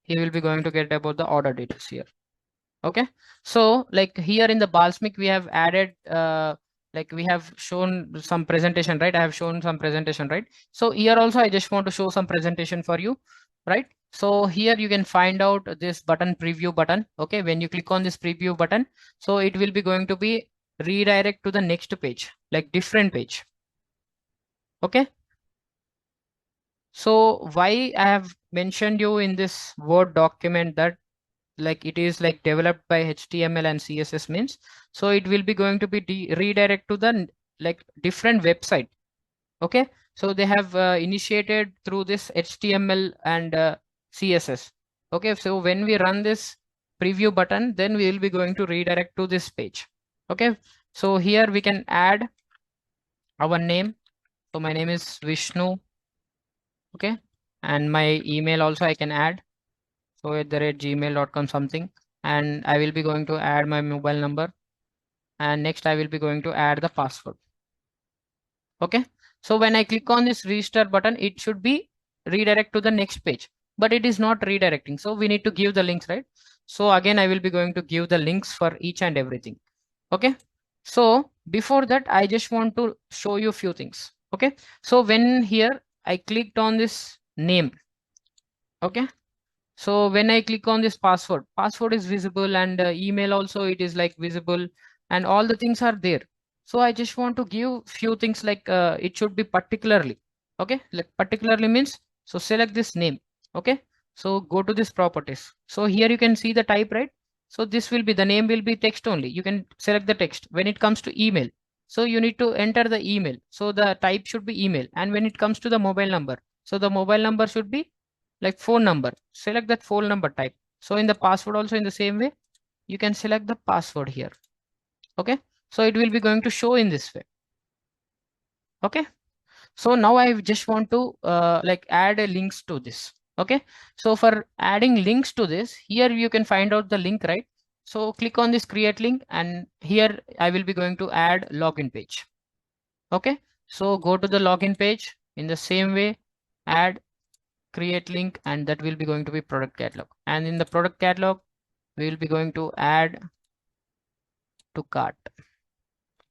[SPEAKER 1] He will be going to get about the order details here. Okay. So like here in the Balsamiq we have added like we have shown some presentation, right? I have shown some presentation, right? So here also I just want to show some presentation for you, right? So here you can find out this button, preview button. Okay. When you click on this preview button, so it will be going to be redirect to the next page, like different page. Okay. So why I have mentioned you in this Word document that like it is like developed by HTML and CSS means, so it will be going to be redirect to the like different website. Okay. So they have initiated through this HTML and CSS. Okay. So when we run this preview button, then we will be going to redirect to this page. Okay. So here we can add our name. So my name is Vishnu. Okay. And my email also I can add. So at the rate gmail.com something, and I will be going to add my mobile number, and next I will be going to add the password. Okay. So when I click on this register button, it should be redirect to the next page, but it is not redirecting. So we need to give the links, right? So again, I will be going to give the links for each and everything. Okay. So before that, I just want to show you a few things. Okay. So when here I clicked on this name. Okay. So when I click on this password is visible, and email also it is like visible, and all the things are there. So I just want to give few things like it should be particularly. Okay. Like particularly means, so select this name. Okay. So go to this properties. So here you can see the type, right? So this will be, the name will be text only. You can select the text. When it comes to email, so you need to enter the email. So the type should be email. And when it comes to the mobile number, so the mobile number should be like phone number. Select that phone number type. So in the password also in the same way, you can select the password here. Okay. So it will be going to show in this way. Okay. So now I just want to like add a links to this. Okay, so for adding links to this, here you can find out the link, right? So click on this create link, and here I will be going to add login page. Okay, so go to the login page. In the same way, add create link, and that will be going to be product catalog. And in the product catalog, we will be going to add to cart.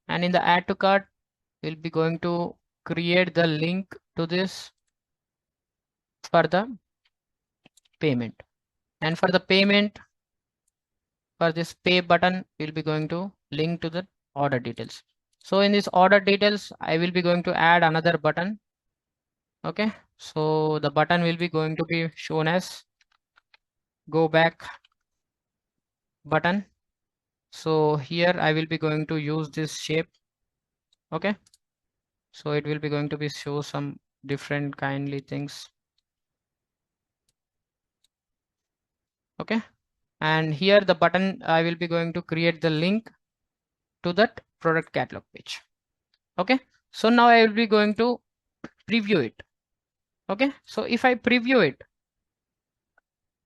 [SPEAKER 1] And in the add to cart, we'll be going to create the link to this for the payment. And for the payment, for this pay button, we'll be going to link to the order details. So in this order details, I will be going to add another button. Okay, so the button will be going to be shown as go back button. So here I will be going to use this shape. Okay, so it will be going to be show some different kindly things. Okay, and here the button, I will be going to create the link to that product catalog page. Okay, so now I will be going to preview it. Okay, so if I preview it,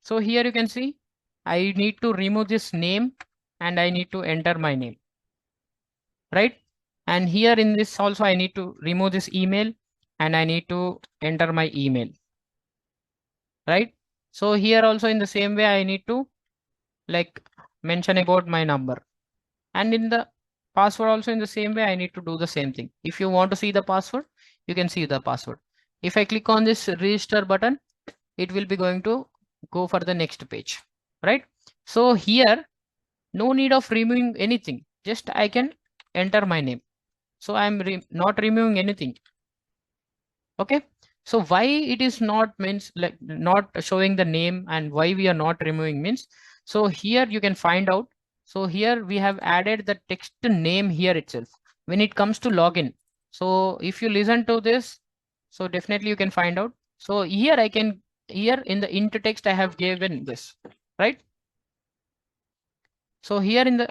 [SPEAKER 1] so here you can see I need to remove this name and I need to enter my name, right? And here in this also I need to remove this email and I need to enter my email, right? So here also in the same way I need to like mention about my number, and in the password also in the same way I need to do the same thing. If you want to see the password, you can see the password. If I click on this register button, it will be going to go for the next page, right? So here no need of removing anything, just I can enter my name. So I'm not removing anything. Okay, so why it is not means like not showing the name, and why we are not removing means, so here you can find out. So here we have added the text name here itself when it comes to login. So if you listen to this, so definitely you can find out. So here I can, here in the int text I have given this, right? So here in the,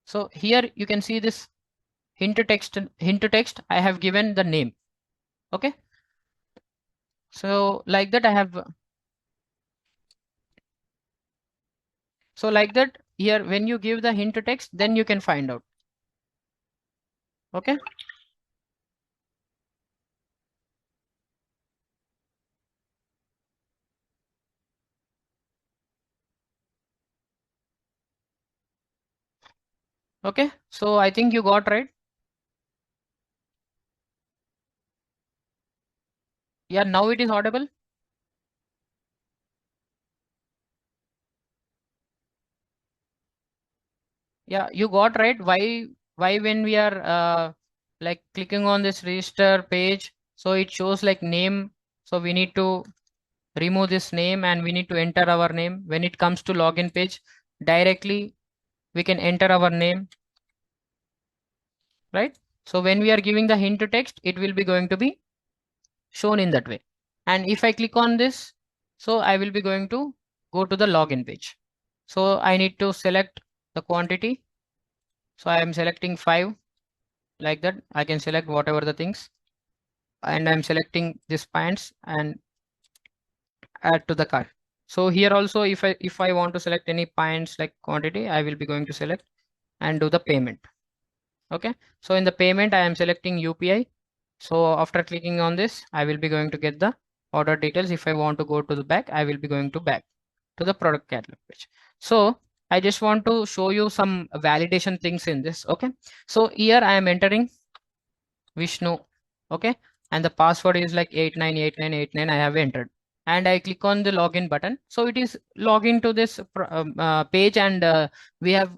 [SPEAKER 1] so here you can see this hint text I have given the name. Okay, so like that I have, so like that here when you give the hint text, then you can find out. Okay, okay, so I think you got right. Yeah, now it is audible. Yeah, you got right. Why when we are like clicking on this register page, so it shows like name, so we need to remove this name and we need to enter our name. When it comes to login page, directly we can enter our name, right? So when we are giving the hint text, it will be going to be shown in that way. And if I click on this, so I will be going to go to the login page. So I need to select the quantity. So I am selecting 5, like that. I can select whatever the things, and I'm selecting this pants and add to the cart. So here also, if I want to select any pants like quantity, I will be going to select and do the payment. Okay, so in the payment I am selecting UPI. So after clicking on this, I will be going to get the order details. If I want to go to the back, I will be going to back to the product catalog page. So I just want to show you some validation things in this. Okay, so here I am entering Vishnu. Okay, and the password is like 898989. I have entered, and I click on the login button. So it is login to this page, and we have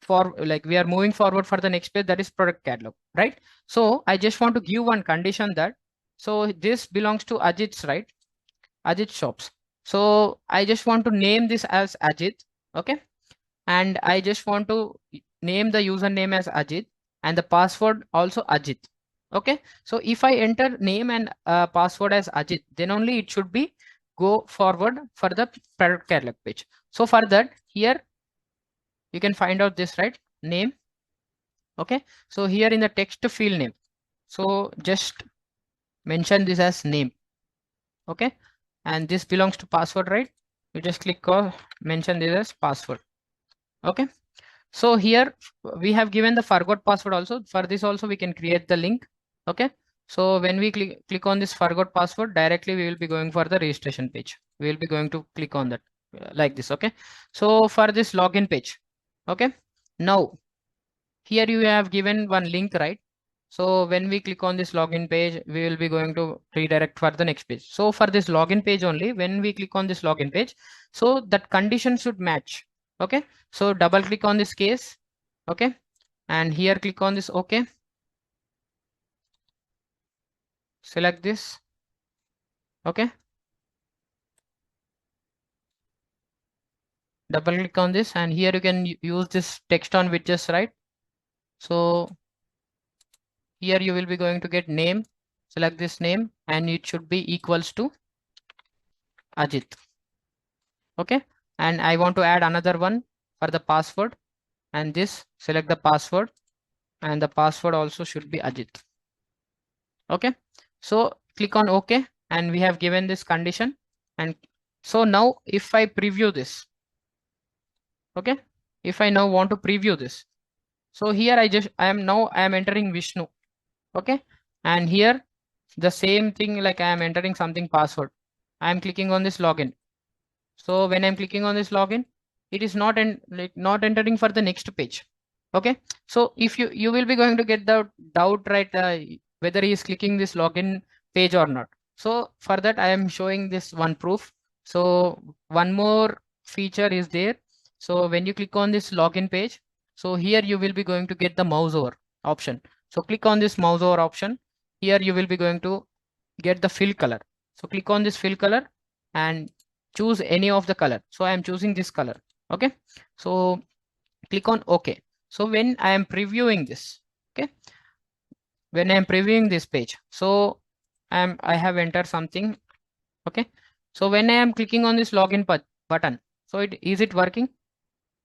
[SPEAKER 1] for like we are moving forward for the next page, that is product catalog, right? So I just want to give one condition that, so this belongs to Ajit's, right? Ajit shops. So I just want to name this as Ajit. Okay, and I just want to name the username as Ajit and the password also Ajit. Okay, so if I enter name and password as Ajit, then only it should be go forward for the product catalog page. So for that, here you can find out this, right? Name. Okay, so here in the text field name, so just mention this as name. Okay, and this belongs to password, right? You just click on mention this as password. Okay, so here we have given the forgot password also. For this also we can create the link. Okay, so when we click on this forgot password, directly we will be going for the registration page. We will be going to click on that like this. Okay, so for this login page, okay, now here you have given one link, right? So when we click on this login page, we will be going to redirect for the next page. So for this login page only, when we click on this login page, so that condition should match. Okay, so double click on this case. Okay, and here click on this OK. Select this. Okay, double click on this, and here you can use this text on widgets, right? So here you will be going to get name. Select this name, and it should be equals to Ajit. Okay, and I want to add another one for the password, and this select the password, and the password also should be Ajit. Okay, so click on OK, and we have given this condition. And so now if I preview this, okay, if I now want to preview this, so here I am entering Vishnu. Okay, and here the same thing, like I am entering something password. I am clicking on this login. So when I'm clicking on this login, it is not entering for the next page. Okay, so if you will be going to get the doubt, right, whether he is clicking this login page or not. So for that I am showing this one proof. So one more feature is there. So when you click on this login page, so here you will be going to get the mouse over option. So click on this mouse over option. Here you will be going to get the fill color. So click on this fill color and choose any of the color. So I am choosing this color. Okay, so click on OK. So when I am previewing this, okay, when I am previewing this page, so I have entered something. Okay, so when I am clicking on this login button, so is it working?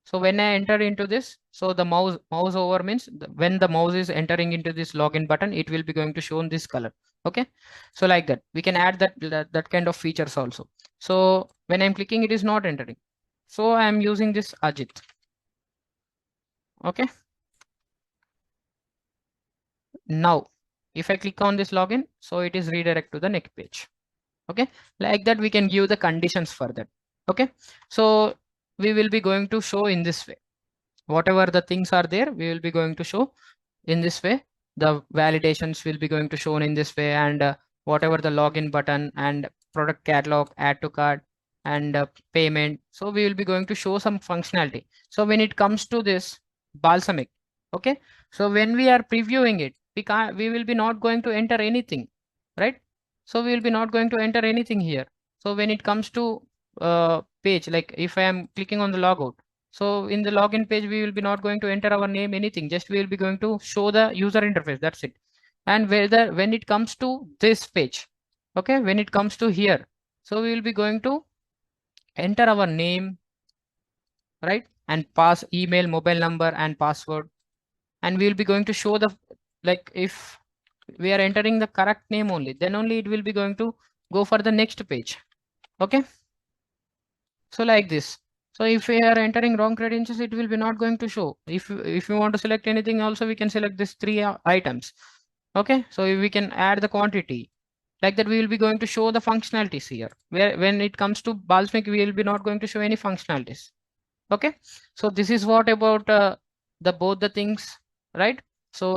[SPEAKER 1] So when I enter into this, so the mouse over means when the mouse is entering into this login button, it will be going to show in this color. Okay, so like that we can add that kind of features also. So when I'm clicking, it is not entering. So I am using this Ajit. Okay, now if I click on this login, so it is redirect to the next page. Okay, like that we can give the conditions for that. Okay, so we will be going to show in this way. Whatever the things are there, we will be going to show in this way. The validations will be going to shown in this way, and whatever the login button and product catalog, add to cart, and payment. So we will be going to show some functionality. So when it comes to this Balsamiq, okay, so when we are previewing it, we will be not going to enter anything, right? So we will be not going to enter anything here. So when it comes to page, like if I am clicking on the logout, so in the login page, we will be not going to enter our name, anything, just we will be going to show the user interface. That's it. And when it comes to this page, okay, when it comes to here, so we will be going to enter our name, right? And pass email, mobile number, and password. And we will be going to show the, like if we are entering the correct name only, then only it will be going to go for the next page. Okay. So like this. So if we are entering wrong credentials, it will be not going to show. If you want to select anything, also we can select this three items. Okay, so we can add the quantity. Like that, we will be going to show the functionalities here. Where when it comes to Balsamiq, we will be not going to show any functionalities. Okay, so this is what about the both the things, right?